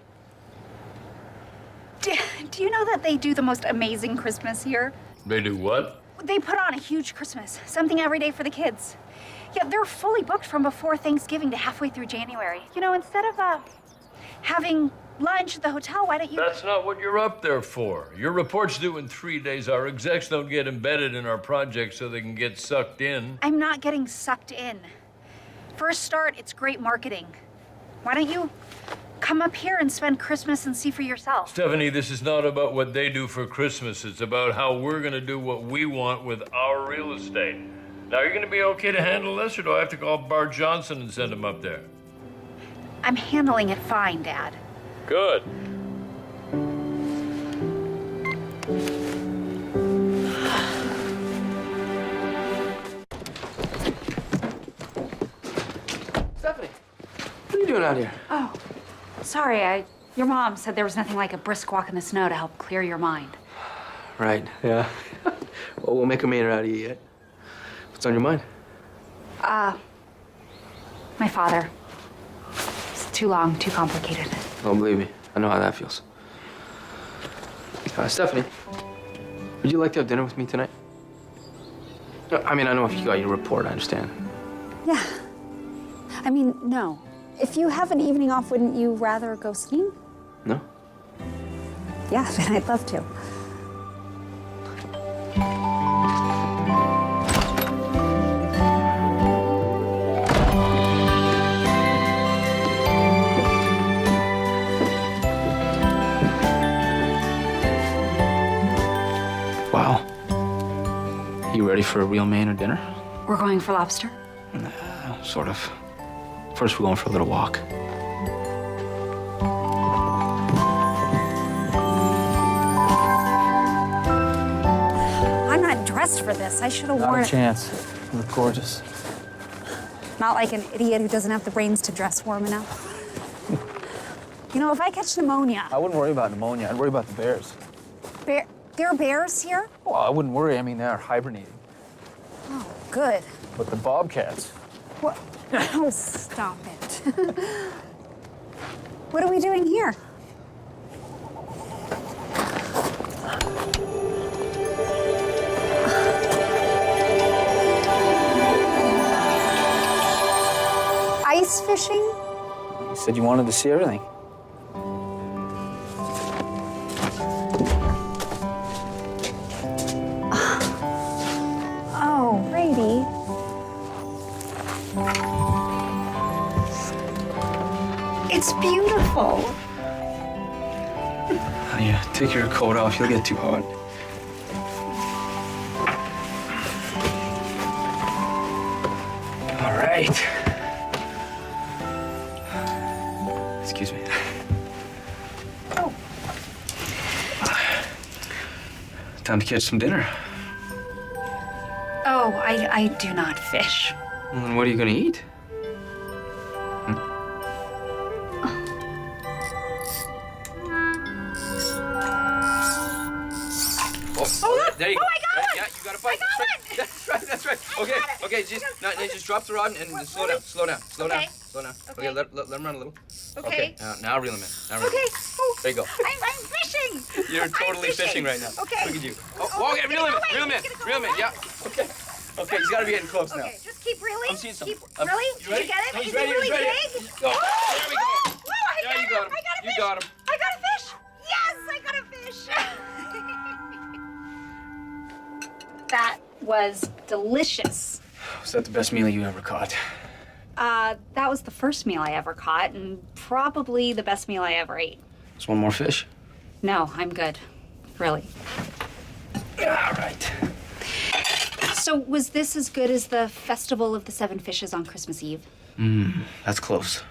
Speaker 13: you know that they do the most amazing Christmas here?
Speaker 2: They do what?
Speaker 13: They put on a huge Christmas, something every day for the kids. Yeah, they're fully booked from before Thanksgiving to halfway through January. You know, instead of, having lunch at the hotel, why don't you...
Speaker 2: That's not what you're up there for. Your report's due in 3 days. Our execs don't get embedded in our project so they can get sucked in.
Speaker 13: I'm not getting sucked in. For a start, it's great marketing. Why don't you come up here and spend Christmas and see for yourself?
Speaker 2: Stephanie, this is not about what they do for Christmas. It's about how we're gonna do what we want with our real estate. Now, are you gonna be okay to handle this, or do I have to call Bart Johnson and send him up there?
Speaker 13: I'm handling it fine, Dad.
Speaker 2: Good.
Speaker 5: Stephanie, what are you doing out here?
Speaker 1: Oh, sorry, your mom said there was nothing like a brisk walk in the snow to help clear your mind.
Speaker 5: Right, yeah. Well, we'll make a manor out of you yet. What's on your mind?
Speaker 1: My father. It's too long, too complicated.
Speaker 5: Oh, believe me, I know how that feels. Stephanie, would you like to have dinner with me tonight? I mean, I know if you got your report, I understand.
Speaker 1: Yeah. I mean, no. If you have an evening off, wouldn't you rather go skiing?
Speaker 5: No?
Speaker 1: Yeah, then I'd love to.
Speaker 5: Wow. You ready for a real manor dinner?
Speaker 1: We're going for lobster?
Speaker 5: Sort of. First, we're going for a little walk.
Speaker 13: for this. I should have
Speaker 5: Not
Speaker 13: worn
Speaker 5: a
Speaker 13: it.
Speaker 5: chance. You look gorgeous.
Speaker 13: Not like an idiot who doesn't have the brains to dress warm enough. You know, if I catch pneumonia,
Speaker 5: I wouldn't worry about pneumonia. I'd worry about the bears.
Speaker 13: there are bears here?
Speaker 5: Well, I wouldn't worry. I mean, they're hibernating.
Speaker 13: Oh, good.
Speaker 5: But the bobcats.
Speaker 13: What? Oh, stop it. What are we doing here? Ice fishing?
Speaker 5: You said you wanted to see everything.
Speaker 13: Oh, Brady. It's beautiful.
Speaker 5: Yeah, take your coat off. You'll get too hot. All right. Excuse me.
Speaker 13: Oh.
Speaker 5: Time to catch some dinner.
Speaker 13: Oh, I do not fish.
Speaker 5: Well, then what are you gonna eat?
Speaker 11: There you go.
Speaker 13: Oh, I got one!
Speaker 11: Yeah, you got a bite.
Speaker 13: I got one!
Speaker 11: That's right. Okay, just drop the rod and slow down.
Speaker 13: Okay.
Speaker 11: Okay, let him run a little.
Speaker 13: Okay.
Speaker 11: Now reel him in.
Speaker 13: Okay. Oh,
Speaker 11: There you go.
Speaker 13: I'm fishing.
Speaker 11: You're totally
Speaker 13: I'm
Speaker 11: fishing right now.
Speaker 13: Okay.
Speaker 11: Look at you. Oh, okay, reel him in. Yeah. Okay. Okay, he's got to be getting close now.
Speaker 13: Okay, just keep reeling.
Speaker 11: I'm seeing some.
Speaker 13: Really?
Speaker 11: You ready?
Speaker 13: Did you get it?
Speaker 11: No, he's
Speaker 13: Is
Speaker 11: ready.
Speaker 13: it really
Speaker 11: He's ready.
Speaker 13: big?
Speaker 11: Go.
Speaker 13: Oh,
Speaker 11: There we go.
Speaker 13: Whoa, I
Speaker 11: Yeah,
Speaker 13: got
Speaker 11: you got him.
Speaker 13: I got a
Speaker 11: You
Speaker 13: fish.
Speaker 11: got him.
Speaker 13: I got a fish. Yes, I got a fish. That was delicious.
Speaker 5: Was that the best meal you ever caught?
Speaker 1: That was the first meal I ever caught, and probably the best meal I ever ate.
Speaker 5: Just one more fish?
Speaker 1: No, I'm good. Really.
Speaker 5: Yeah, all right.
Speaker 1: So, was this as good as the Festival of the Seven Fishes on Christmas Eve?
Speaker 5: That's close.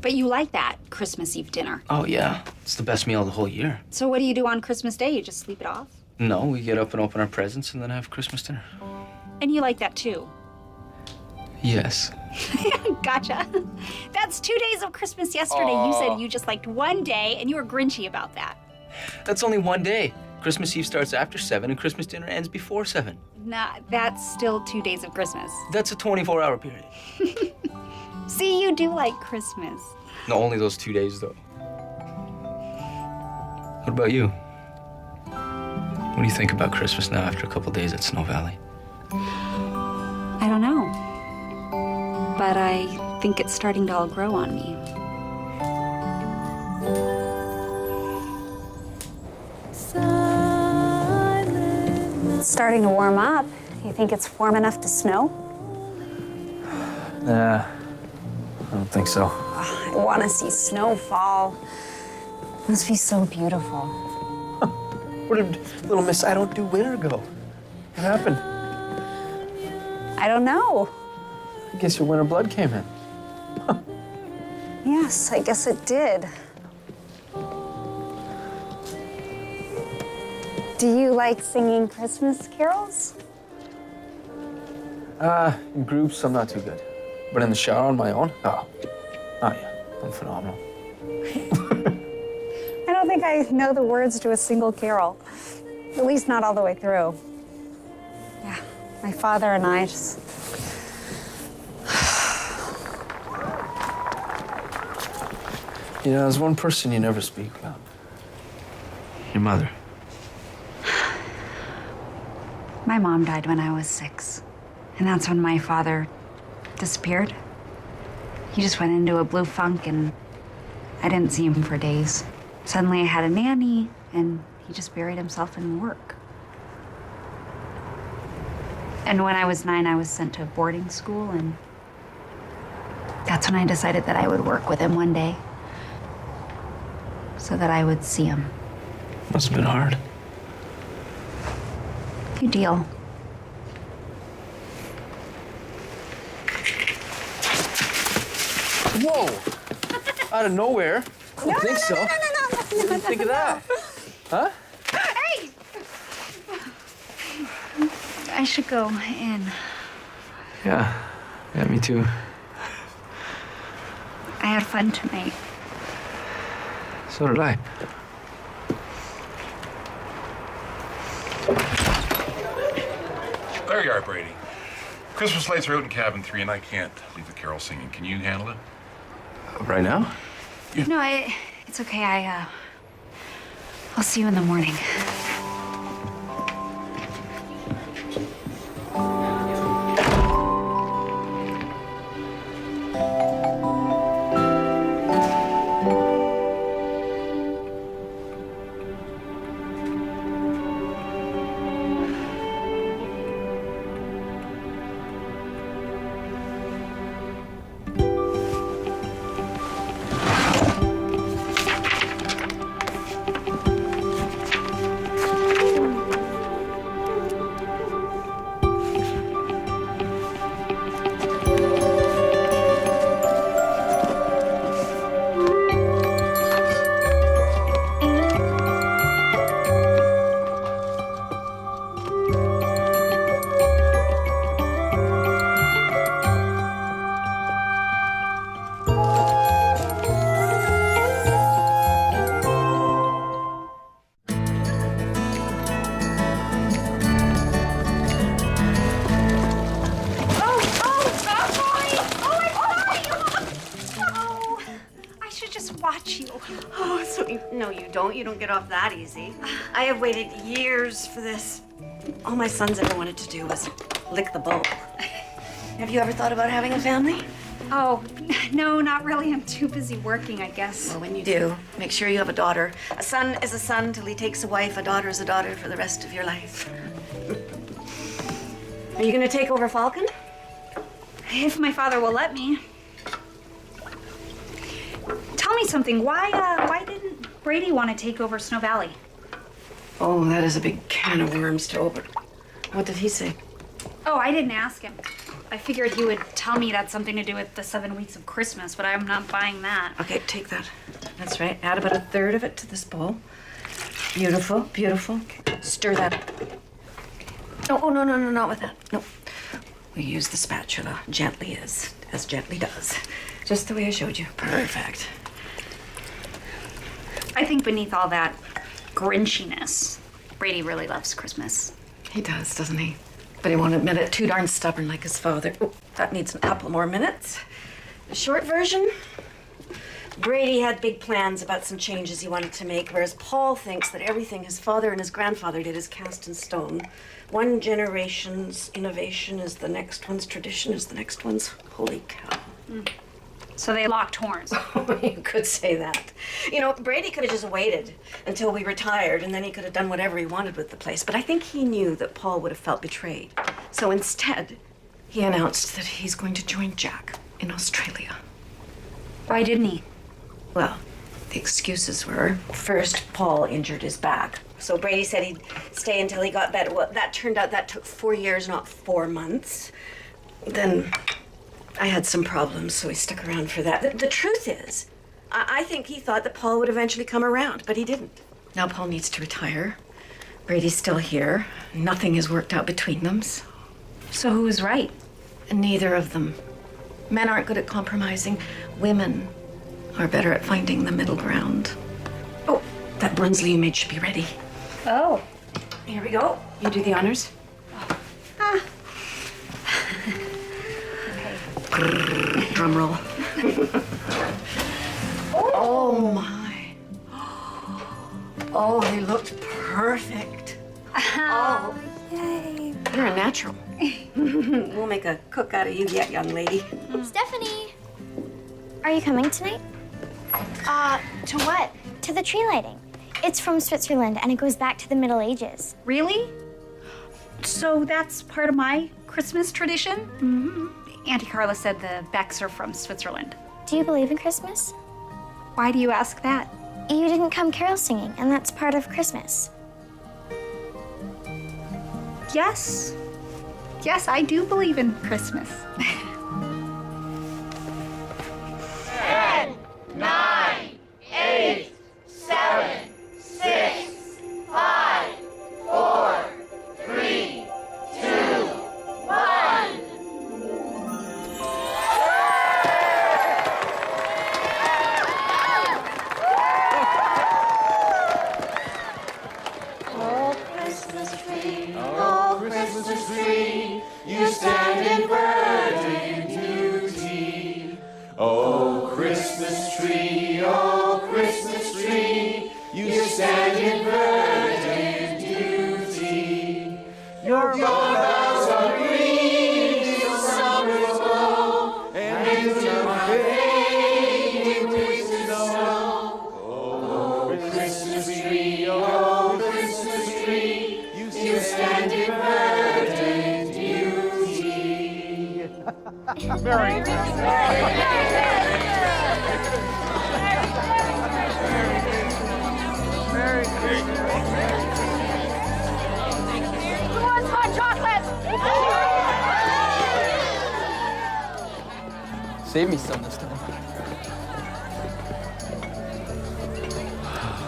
Speaker 1: But you like that Christmas Eve dinner.
Speaker 5: Oh, yeah. It's the best meal of the whole year.
Speaker 1: So, what do you do on Christmas Day? You just sleep it off?
Speaker 5: No, we get up and open our presents and then have Christmas dinner.
Speaker 1: And you like that too?
Speaker 5: Yes.
Speaker 1: Gotcha. That's 2 days of Christmas yesterday. You said you just liked one day, and you were grinchy about that.
Speaker 5: That's only one day. Christmas Eve starts after 7 and Christmas dinner ends before 7.
Speaker 1: Nah, that's still 2 days of Christmas.
Speaker 5: That's a 24-hour period.
Speaker 1: See, you do like Christmas.
Speaker 5: No, only those 2 days, though. What about you? What do you think about Christmas now after a couple days at Snow Valley?
Speaker 1: I don't know. But I think it's starting to all grow on me. It's starting to warm up. You think it's warm enough to snow?
Speaker 5: Nah, I don't think so.
Speaker 1: I want to see snow fall. It must be so beautiful.
Speaker 5: Where did little Miss I Don't Do Winter go? What happened?
Speaker 1: I don't know.
Speaker 5: I guess your winter blood came in.
Speaker 1: Yes, I guess it did. Do you like singing Christmas carols?
Speaker 5: In groups, I'm not too good. But in the shower on my own, oh yeah, I'm phenomenal.
Speaker 1: I don't think I know the words to a single carol. At least not all the way through. Yeah, my father and I just...
Speaker 5: You know, there's one person you never speak about. Your mother.
Speaker 1: My mom died when I was 6. And that's when my father disappeared. He just went into a blue funk and I didn't see him for days. Suddenly I had a nanny and he just buried himself in work. And when I was 9, I was sent to boarding school, and that's when I decided that I would work with him one day so that I would see him.
Speaker 5: Must have been hard.
Speaker 1: Good deal.
Speaker 5: Whoa! Out of nowhere. I don't think so.
Speaker 1: No.
Speaker 5: I didn't think of that. Huh?
Speaker 1: Hey!
Speaker 13: I should go in.
Speaker 5: Yeah, me too.
Speaker 13: I had fun tonight.
Speaker 5: So did I.
Speaker 7: There you are, Brady. Christmas lights are out in cabin 3, and I can't leave the carol singing. Can you handle it?
Speaker 5: Right now?
Speaker 13: No, it's okay. I'll see you in the morning.
Speaker 9: Oh, so no, you don't. You don't get off that easy. I have waited years for this. All my sons ever wanted to do was lick the bowl. Have you ever thought about having a family?
Speaker 13: Oh, no, not really. I'm too busy working, I guess.
Speaker 9: Well, when you do, make sure you have a daughter. A son is a son till he takes a wife. A daughter is a daughter for the rest of your life. Are you going to take over Falcon?
Speaker 13: If my father will let me. Tell me something. Why didn't Brady want to take over Snow Valley?
Speaker 9: Oh, that is a big can of worms to open. What did he say?
Speaker 13: Oh, I didn't ask him. I figured he would tell me it had something to do with the 7 weeks of Christmas, but I'm not buying that.
Speaker 9: Okay, take that. That's right. Add about 1/3 of it to this bowl. Beautiful, beautiful. Okay. Stir that up. Oh, no, not with that. No. We use the spatula gently as gently does. Just the way I showed you. Perfect.
Speaker 13: I think beneath all that grinchiness, Brady really loves Christmas.
Speaker 9: He does, doesn't he? But he won't admit it. Too darn stubborn like his father. Oh, that needs a couple more minutes. The short version, Brady had big plans about some changes he wanted to make, whereas Paul thinks that everything his father and his grandfather did is cast in stone. One generation's innovation is the next one's tradition, is the next one's holy cow.
Speaker 13: So they locked horns.
Speaker 9: You could say that. You know, Brady could have just waited until we retired, and then he could have done whatever he wanted with the place. But I think he knew that Paul would have felt betrayed. So instead, he announced that he's going to join Jack in Australia.
Speaker 13: Why didn't he?
Speaker 9: Well, the excuses were, first, Paul injured his back. So Brady said he'd stay until he got better. Well, that turned out that took 4 years, not 4 months. Then I had some problems, so he stuck around for that. The truth is, I think he thought that Paul would eventually come around, but he didn't. Now Paul needs to retire. Brady's still here. Nothing has worked out between them.
Speaker 13: So who was right?
Speaker 9: Neither of them. Men aren't good at compromising. Women are better at finding the middle ground. Oh, that Brunsley you made should be ready.
Speaker 13: Oh.
Speaker 9: Here we go. You do the honors. Drum roll. Oh my. Oh, they looked perfect. Oh,
Speaker 10: yay.
Speaker 9: You're a natural. We'll make a cook out of you yet, young lady.
Speaker 10: Stephanie, are you coming tonight?
Speaker 13: To what?
Speaker 10: To the tree lighting. It's from Switzerland and it goes back to the Middle Ages.
Speaker 13: Really? So that's part of my Christmas tradition? Mm-hmm. Auntie Carla said the Becks are from Switzerland.
Speaker 10: Do you believe in Christmas?
Speaker 13: Why do you ask that?
Speaker 10: You didn't come carol singing, and that's part of Christmas.
Speaker 13: Yes. Yes, I do believe in Christmas.
Speaker 14: 10, 9, 8, 7, 6, 5, 4, 3, 2, Christmas tree, you stand in virgin beauty. Oh, Christmas tree, you stand in virgin beauty. Your bells are green till summer's glow, and into my fading winter snow. Oh, Christmas tree, you stand in virgin beauty.
Speaker 13: Merry Who wants hot chocolate?
Speaker 5: Save me some this time.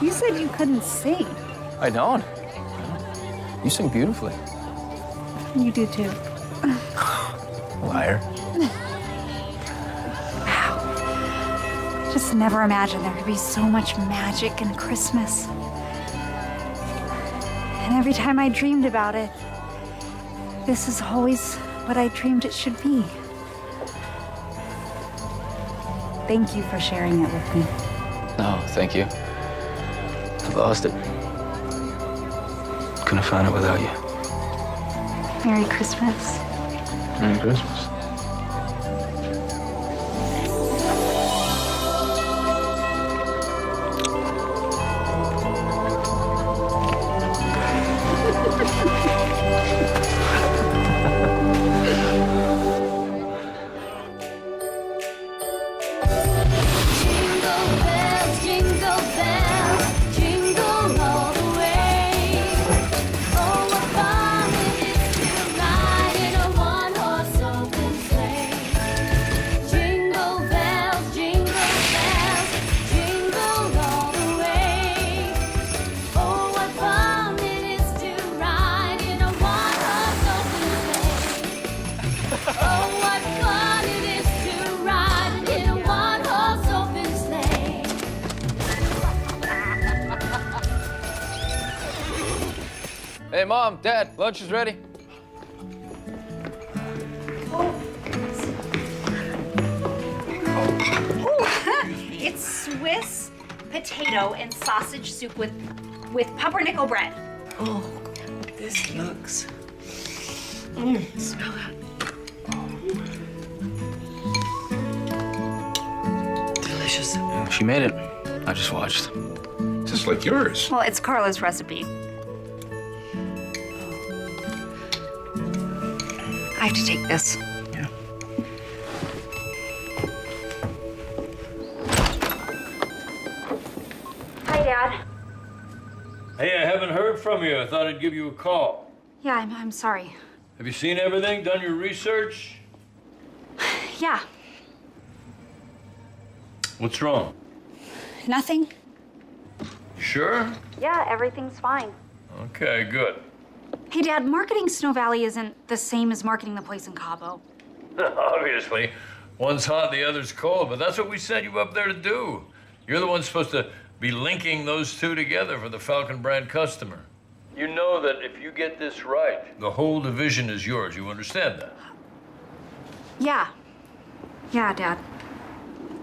Speaker 13: You said you couldn't sing.
Speaker 5: I don't. You sing beautifully.
Speaker 13: You do too.
Speaker 5: Liar.
Speaker 13: Just never imagined there could be so much magic in Christmas. And every time I dreamed about it, this is always what I dreamed it should be. Thank you for sharing it with me.
Speaker 5: No, thank you. I lost it. Couldn't have found it without you.
Speaker 13: Merry Christmas.
Speaker 5: Merry Christmas. Hey, Mom, Dad, lunch is ready.
Speaker 13: It's Swiss potato and sausage soup with pumpernickel bread.
Speaker 9: Oh, this looks. Smell that. Delicious.
Speaker 5: She made it. I just watched.
Speaker 7: Just like yours.
Speaker 13: Well, it's Carla's recipe. I have to take this.
Speaker 5: Yeah.
Speaker 13: Hi, Dad.
Speaker 2: Hey, I haven't heard from you. I thought I'd give you a call.
Speaker 13: Yeah, I'm sorry.
Speaker 2: Have you seen everything? Done your research?
Speaker 13: Yeah,
Speaker 2: What's wrong?
Speaker 13: nothing.
Speaker 2: Sure?
Speaker 13: Yeah, everything's fine.
Speaker 2: Okay, good.
Speaker 13: Hey, Dad, marketing Snow Valley isn't the same as marketing the place in Cabo.
Speaker 2: Obviously. One's hot, the other's cold, but that's what we set you up there to do. You're the one supposed to be linking those two together for the Falcon brand customer. You know that if you get this right, the whole division is yours. You understand that?
Speaker 13: Yeah. Yeah, Dad.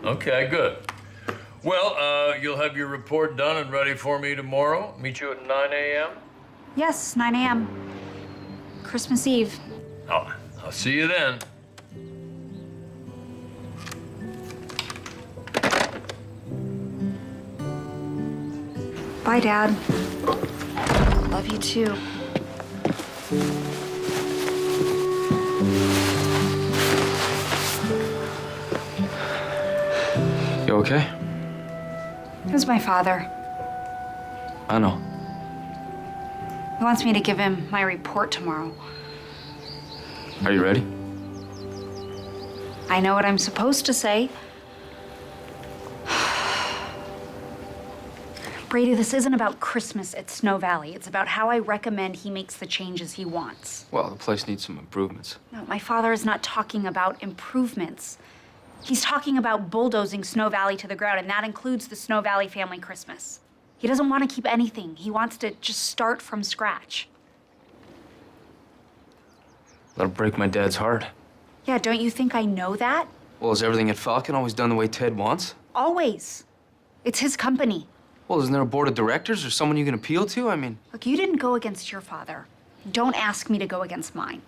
Speaker 2: Okay, good. Well, you'll have your report done and ready for me tomorrow. Meet you at 9 a.m.?
Speaker 13: Yes, 9 a.m. Christmas Eve.
Speaker 2: Oh, I'll see you then.
Speaker 13: Bye, Dad. Love you too.
Speaker 5: You okay?
Speaker 13: It was my father.
Speaker 5: I know.
Speaker 13: He wants me to give him my report tomorrow.
Speaker 5: Are you ready?
Speaker 13: I know what I'm supposed to say. Brady, this isn't about Christmas at Snow Valley. It's about how I recommend he makes the changes he wants.
Speaker 5: Well, the place needs some improvements.
Speaker 13: No, my father is not talking about improvements. He's talking about bulldozing Snow Valley to the ground, and that includes the Snow Valley family Christmas. He doesn't want to keep anything. He wants to just start from scratch.
Speaker 5: That'll break my dad's heart.
Speaker 13: Yeah, don't you think I know that?
Speaker 5: Well, is everything at Falcon always done the way Ted wants?
Speaker 13: Always. It's his company.
Speaker 5: Well, isn't there a board of directors or someone you can appeal to? I mean...
Speaker 13: Look, you didn't go against your father. Don't ask me to go against mine.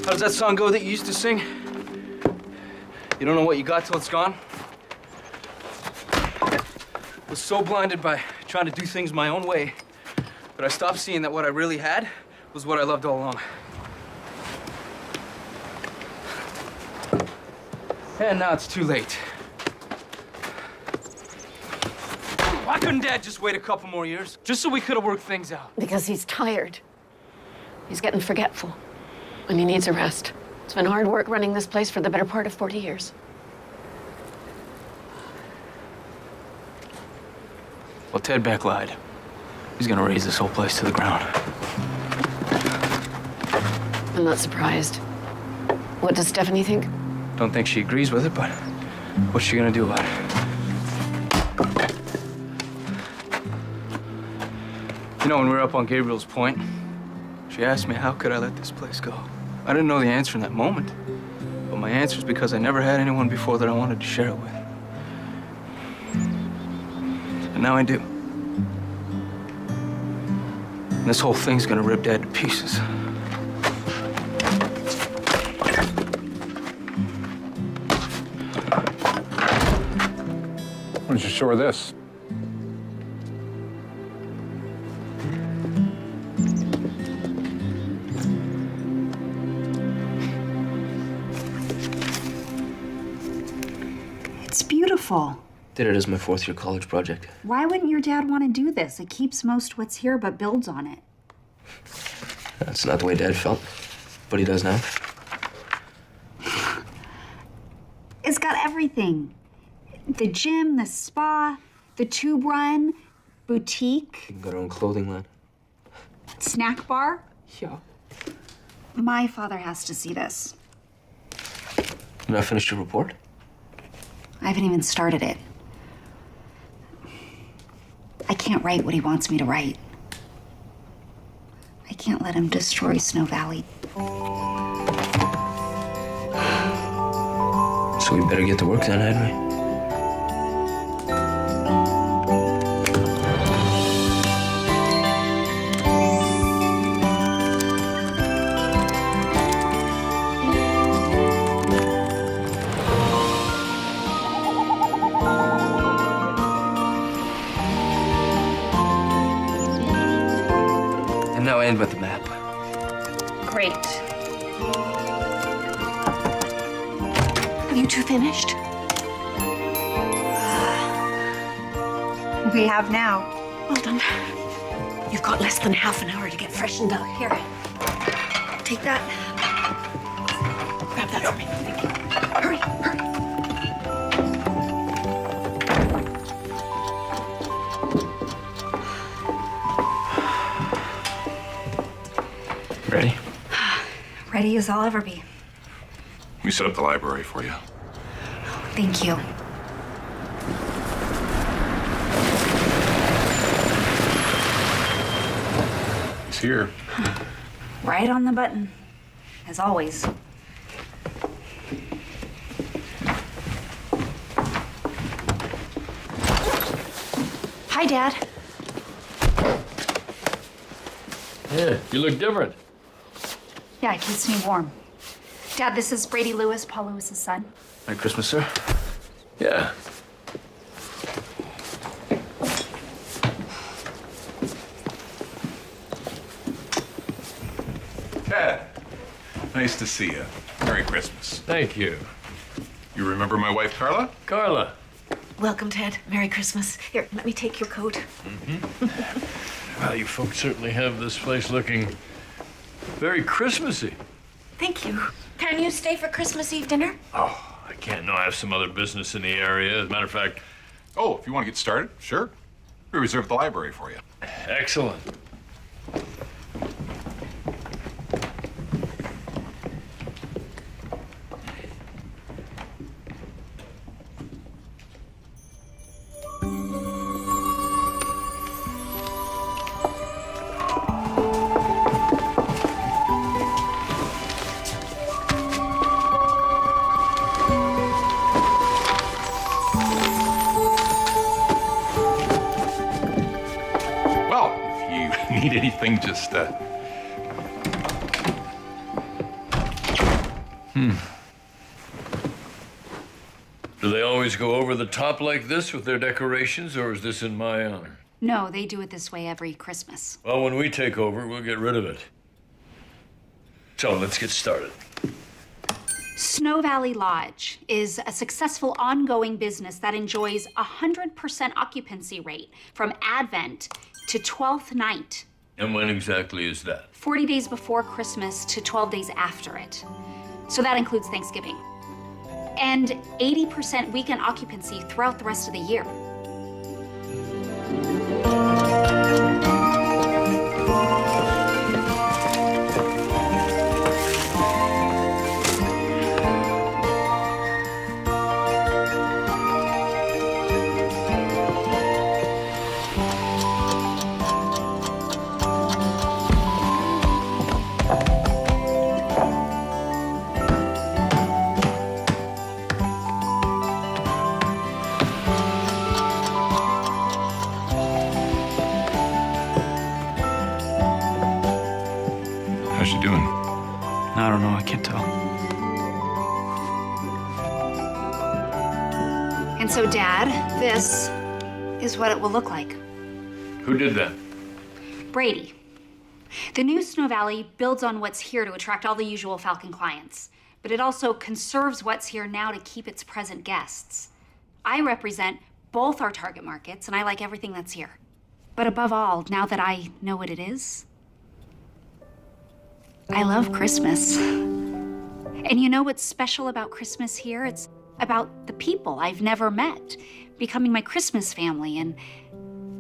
Speaker 5: How does that song go that you used to sing? You don't know what you got till it's gone? I was so blinded by trying to do things my own way that I stopped seeing that what I really had was what I loved all along. And now it's too late. Why couldn't Dad just wait a couple more years? Just so we could have worked things out.
Speaker 9: Because he's tired. He's getting forgetful. And he needs a rest. It's been hard work running this place for the better part of 40 years.
Speaker 5: Well, Ted Beck lied. He's gonna raise this whole place to the ground.
Speaker 9: I'm not surprised. What does Stephanie think?
Speaker 5: Don't think she agrees with it, but what's she gonna do about it? You know, when we were up on Gabriel's Point, she asked me how could I let this place go. I didn't know the answer in that moment, but my answer is because I never had anyone before that I wanted to share it with. And now I do. And this whole thing's gonna rip Dad to pieces.
Speaker 7: Why don't you show her this?
Speaker 13: It's beautiful.
Speaker 5: Did it as my fourth-year college project.
Speaker 13: Why wouldn't your dad want to do this? It keeps most what's here but builds on it.
Speaker 5: That's not the way Dad felt, but he does now.
Speaker 13: It's got everything. The gym, the spa, the tube run, boutique,
Speaker 5: You can got our own clothing line.
Speaker 13: snack bar.
Speaker 5: Yeah.
Speaker 13: My father has to see this.
Speaker 5: You not finished your report?
Speaker 13: I haven't even started it. I can't write what he wants me to write. I can't let him destroy Snow Valley.
Speaker 5: So we better get to work then, hadn't we? And now end with the map.
Speaker 13: Great.
Speaker 9: Have you two finished?
Speaker 13: We have now.
Speaker 9: Well done. You've got less than half an hour to get freshened up. Here. Take that. Grab that for me. Thank you. Hurry, hurry.
Speaker 5: Ready?
Speaker 13: Ready as I'll ever be.
Speaker 7: We set up the library for you.
Speaker 13: Thank you.
Speaker 7: It's here.
Speaker 13: Right on the button, as always. Hi, Dad.
Speaker 2: Yeah, you look different.
Speaker 13: Yeah, it keeps me warm. Dad, this is Brady Lewis, Paul Lewis's son.
Speaker 5: Merry Christmas, sir.
Speaker 2: Yeah.
Speaker 7: Ted, nice to see you. Merry Christmas.
Speaker 2: Thank you.
Speaker 7: You remember my wife, Carla?
Speaker 2: Carla.
Speaker 9: Welcome, Ted. Merry Christmas. Here, let me take your coat.
Speaker 2: Well, you folks certainly have this place looking very Christmassy.
Speaker 9: Thank you. Can you stay for Christmas Eve dinner?
Speaker 2: Oh, I can't. No, I have some other business in the area. As a matter of fact,
Speaker 7: Oh, if you want to get started, sure. We reserved the library for you.
Speaker 2: excellent.
Speaker 7: Well, if you need anything, just,
Speaker 2: Do they always go over the top like this with their decorations, or is this in my honor?
Speaker 1: No, they do it this way every Christmas.
Speaker 2: Well, when we take over, we'll get rid of it. So let's get started.
Speaker 1: Snow Valley Lodge is a successful ongoing business that enjoys 100% occupancy rate from Advent to 12th night,
Speaker 2: And when exactly is that?
Speaker 1: 40 days before Christmas to 12 days after it. So that includes Thanksgiving. And 80% weekend occupancy throughout the rest of the year.
Speaker 7: how's she doing?
Speaker 5: I don't know. I can't tell.
Speaker 1: And so, Dad, this is what it will look like.
Speaker 2: Who did that?
Speaker 1: Brady. The new Snow Valley builds on what's here to attract all the usual Falcon clients, but it also conserves what's here now to keep its present guests. I represent both our target markets, and I like everything that's here. But above all, now that I know what it is, I love Christmas. And you know what's special about Christmas here? It's about the people I've never met becoming my Christmas family, and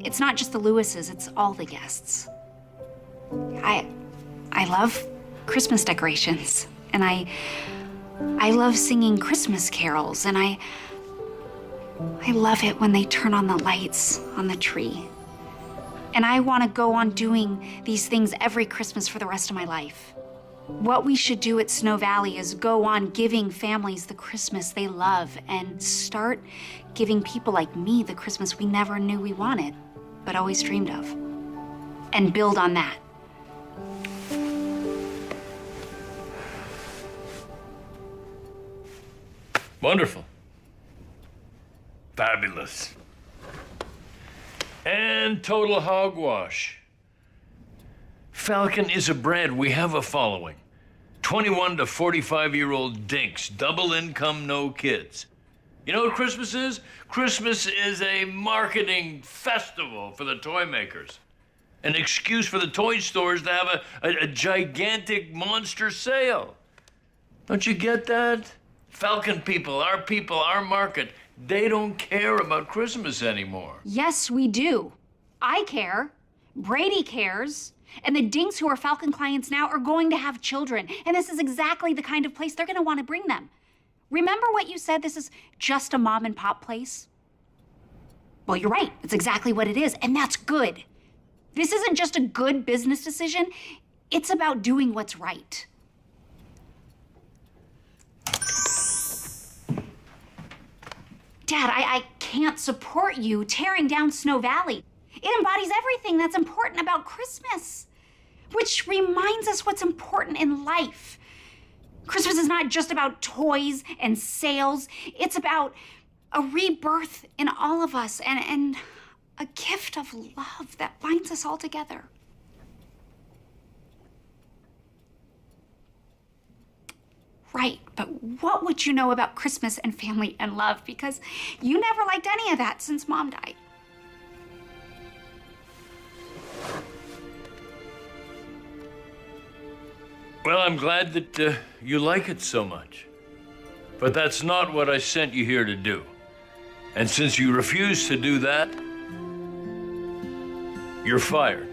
Speaker 1: it's not just the Lewises, it's all the guests. I love Christmas decorations, and I love singing Christmas carols, and I love it when they turn on the lights on the tree. And I want to go on doing these things every Christmas for the rest of my life. What we should do at Snow Valley is go on giving families the Christmas they love and start giving people like me the Christmas we never knew we wanted, but always dreamed of. And build on that.
Speaker 2: Wonderful. Fabulous. And total hogwash. Falcon is a brand. We have a following. 21 to 45-year-old dinks, double income, no kids. You know what Christmas is? Christmas is a marketing festival for the toy makers. An excuse for the toy stores to have a gigantic monster sale. Don't you get that? Falcon people, our market, they don't care about Christmas anymore.
Speaker 1: Yes, we do. I care. Brady cares. And the dinks who are Falcon clients now are going to have children. And this is exactly the kind of place they're going to want to bring them. Remember what you said, this is just a mom and pop place? Well, you're right. It's exactly what it is. And that's good. This isn't just a good business decision. It's about doing what's right. Dad, I can't support you tearing down Snow Valley. It embodies everything that's important about Christmas, which reminds us what's important in life. Christmas is not just about toys and sales. It's about a rebirth in all of us and a gift of love that binds us all together.
Speaker 13: right, but what would you know about Christmas and family and love? Because you never liked any of that since Mom died.
Speaker 2: Well, I'm glad that you like it so much. But that's not what I sent you here to do. And since you refuse to do that, you're fired.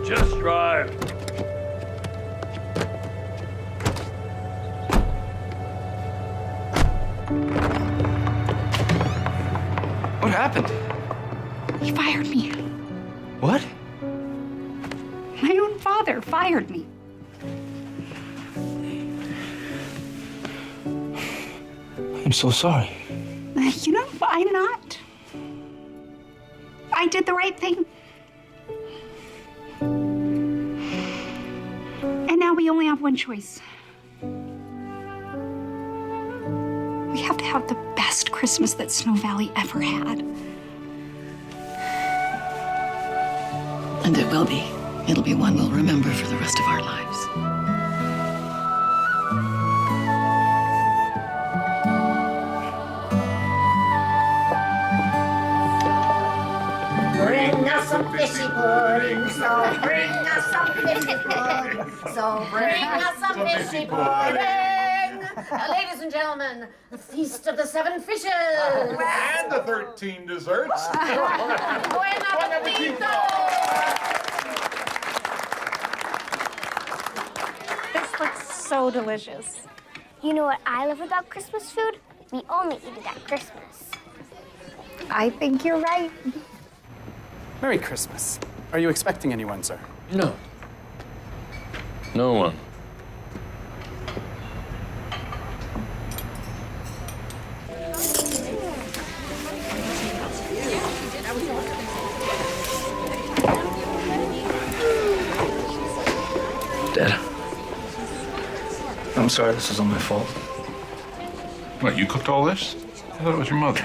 Speaker 2: Just drive.
Speaker 5: What happened?
Speaker 13: He fired me.
Speaker 5: What?
Speaker 13: My own father fired me.
Speaker 5: I'm so sorry.
Speaker 13: You know, I'm not. I did the right thing. And now we only have one choice. We have to have the best Christmas that Snow Valley ever had.
Speaker 9: And it will be. It'll be one we'll remember for the rest of our lives.
Speaker 14: Bring us some fishy pudding, so bring us some fishy pudding, so bring us some fishy pudding.
Speaker 9: Ladies and gentlemen, the Feast of the Seven Fishes.
Speaker 7: And the 13 desserts.
Speaker 9: Buen appetito!
Speaker 13: This looks so delicious.
Speaker 10: You know what I love about Christmas food? We only eat it at Christmas.
Speaker 13: I think you're right.
Speaker 15: Merry Christmas. Are you expecting anyone, sir?
Speaker 2: No. No one.
Speaker 5: Dad. I'm sorry, this is all my fault.
Speaker 7: What, you cooked all this? I thought it was your mother.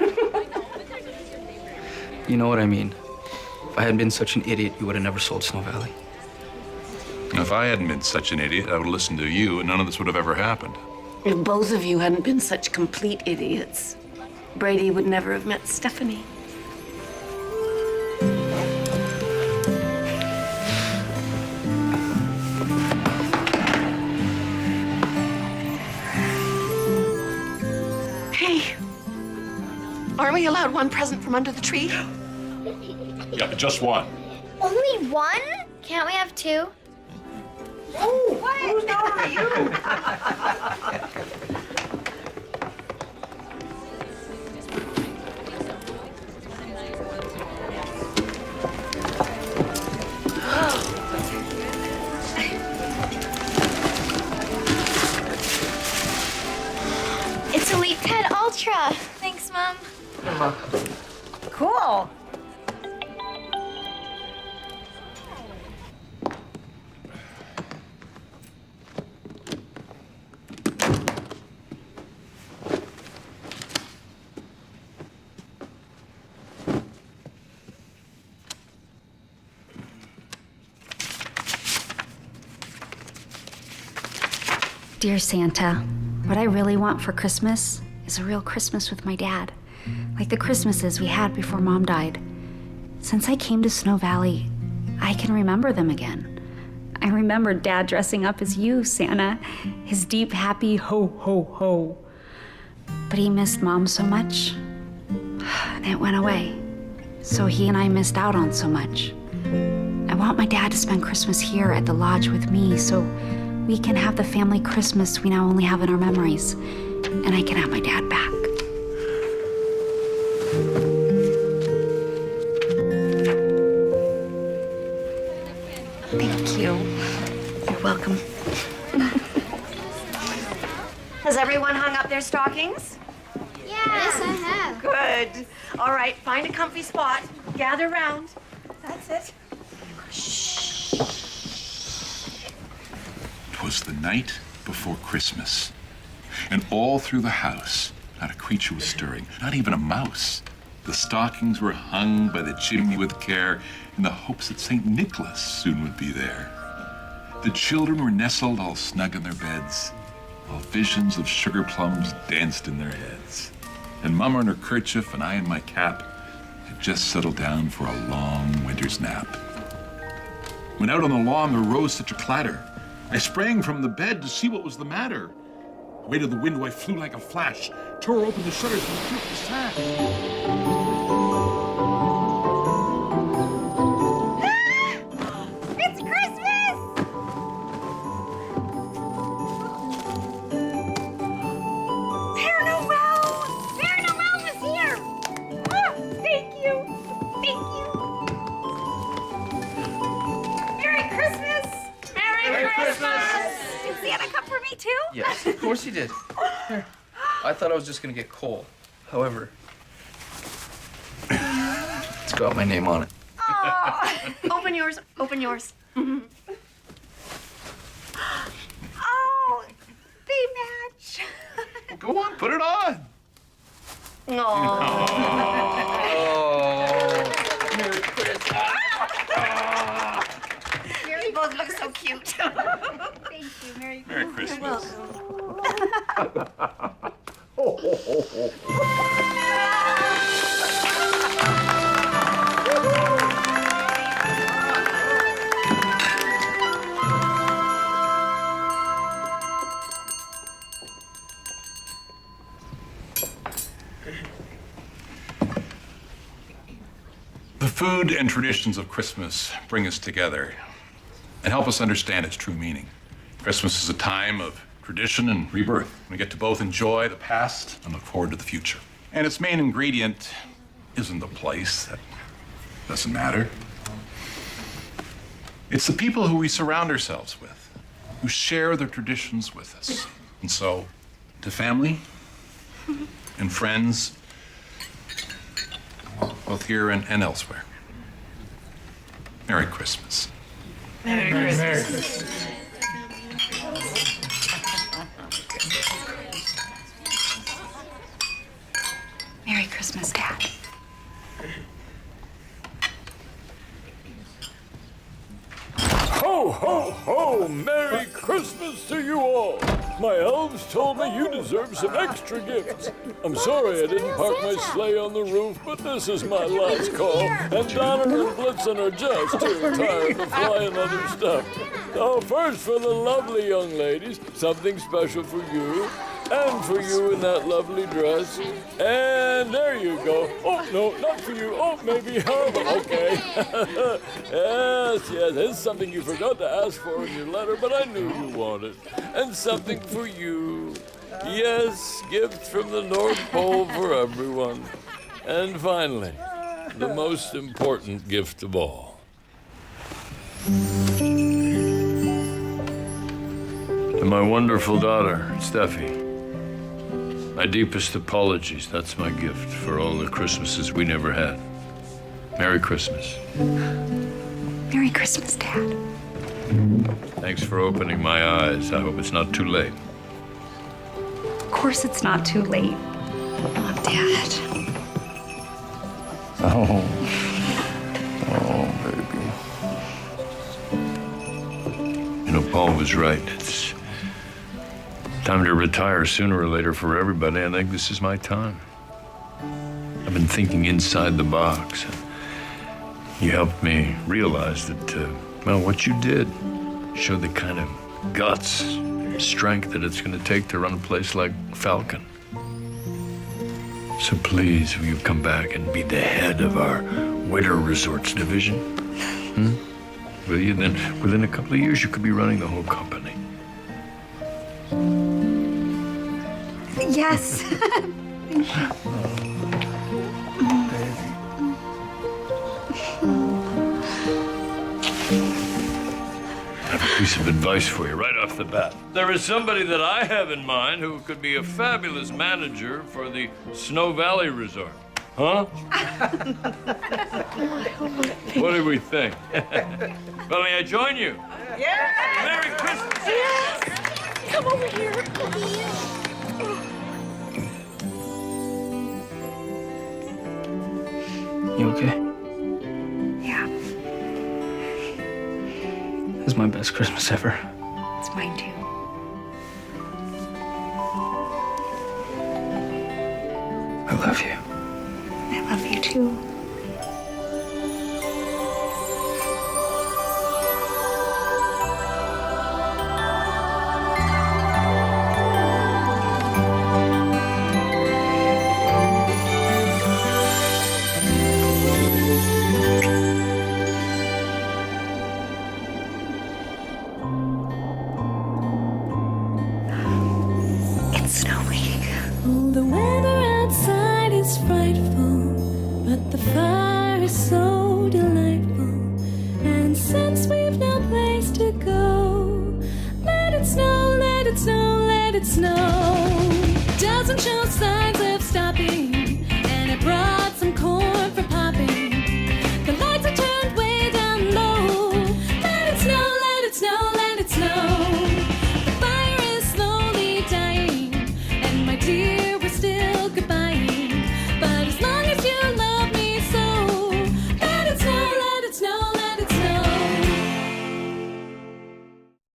Speaker 5: You know what I mean. If I hadn't been such an idiot, you would have never sold Snow Valley.
Speaker 7: If I hadn't been such an idiot, I would have listened to you, and none of this would have ever happened.
Speaker 9: If both of you hadn't been such complete idiots, Brady would never have met Stephanie. Hey, aren't we allowed one present from under the tree?
Speaker 7: Yeah, just one.
Speaker 10: Only one? Can't we have two?
Speaker 14: Oh, whose dog are you?
Speaker 10: It's Elite 10 Ultra. Thanks, Mom.
Speaker 13: Cool.
Speaker 1: Dear Santa, what I really want for Christmas is a real Christmas with my dad, like the Christmases we had before Mom died. Since I came to Snow Valley, I can remember them again. I remember Dad dressing up as you, Santa, his deep, happy ho, ho, ho. But he missed Mom so much, and it went away. So he and I missed out on so much. I want my dad to spend Christmas here at the lodge with me so we can have the family Christmas we now only have in our memories, and I can have my dad back.
Speaker 13: Thank you.
Speaker 9: You're welcome.
Speaker 16: Has everyone hung up their stockings?
Speaker 10: Yeah. Yes, I have.
Speaker 16: Good. All right, find a comfy spot. Gather round. That's it. Shh.
Speaker 7: It was the night before Christmas, and all through the house, not a creature was stirring, not even a mouse. The stockings were hung by the chimney with care in the hopes that St. Nicholas soon would be there. The children were nestled all snug in their beds, while visions of sugar plums danced in their heads. And Mama in her kerchief and I in my cap had just settled down for a long winter's nap. When out on the lawn there rose such a clatter, I sprang from the bed to see what was the matter. Away to the window I flew like a flash, tore open the shutters and peeped the sack.
Speaker 13: It's Christmas! Père Noël! Père Noël is here! Oh, thank you! Thank you! Merry Christmas! Merry Christmas! Did Santa come for me too?
Speaker 5: Yes, of course he did. Here. I thought I was just gonna get coal. However, it's got my name on it.
Speaker 16: Oh, open yours. Open yours.
Speaker 13: Oh, they match.
Speaker 7: Well, go on, put it on.
Speaker 16: Oh.
Speaker 5: Merry Christmas.
Speaker 16: You both look so cute.
Speaker 13: Thank you. Merry Christmas.
Speaker 7: The food and traditions of Christmas bring us together and help us understand its true meaning. Christmas is a time of tradition and rebirth. We get to both enjoy the past and look forward to the future. And its main ingredient isn't the place. That doesn't matter. It's the people who we surround ourselves with, who share their traditions with us. And so, to family and friends, both here and elsewhere, Merry Christmas.
Speaker 16: Merry Christmas.
Speaker 13: Merry Christmas, Dad.
Speaker 2: Ho, ho, ho! Merry Christmas to you all! My elves told me you deserve some extra gifts. I'm sorry I didn't park my sleigh on the roof, but this is my last call, and Donner and Blitzen are just too tired to fly another stuff. Oh, first for the lovely young ladies, something special for you, and for you in that lovely dress. And there you go. Oh, no, not for you. Oh, maybe. Oh, okay. Yes, it's something you forgot to ask for in your letter, but I knew you wanted. And something for you. Yes, gifts from the North Pole for everyone. And finally, the most important gift of all. To my wonderful daughter, Steffi. My deepest apologies. That's my gift for all the Christmases we never had. Merry Christmas.
Speaker 13: Merry Christmas, Dad.
Speaker 2: Thanks for opening my eyes. I hope it's not too late.
Speaker 13: Of course it's not too late. Oh, Dad.
Speaker 2: Oh, baby. You know, Paul was right. It's time to retire sooner or later for everybody. I think this is my time. I've been thinking inside the box. And you helped me realize that, what you did showed the kind of guts, strength that it's going to take to run a place like Falcon. So please, will you come back and be the head of our winter resorts division? Will you? Then within a couple of years, you could be running the whole company.
Speaker 13: Yes.
Speaker 2: I have a piece of advice for you right off the bat. There is somebody that I have in mind who could be a fabulous manager for the Snow Valley Resort. Huh? What do we think? Well, may I join you?
Speaker 16: Yeah!
Speaker 2: Merry Christmas!
Speaker 16: Yes!
Speaker 14: Come over here.
Speaker 5: You okay?
Speaker 13: Yeah,
Speaker 5: This is my best Christmas ever.
Speaker 13: it's mine too.
Speaker 5: I love you.
Speaker 13: I love you too. It's snowing.
Speaker 14: Oh, the weather outside is frightful, but the fire is so delightful. And since we've no place to go, let it snow, let it snow, let it snow. Doesn't show signs of stopping.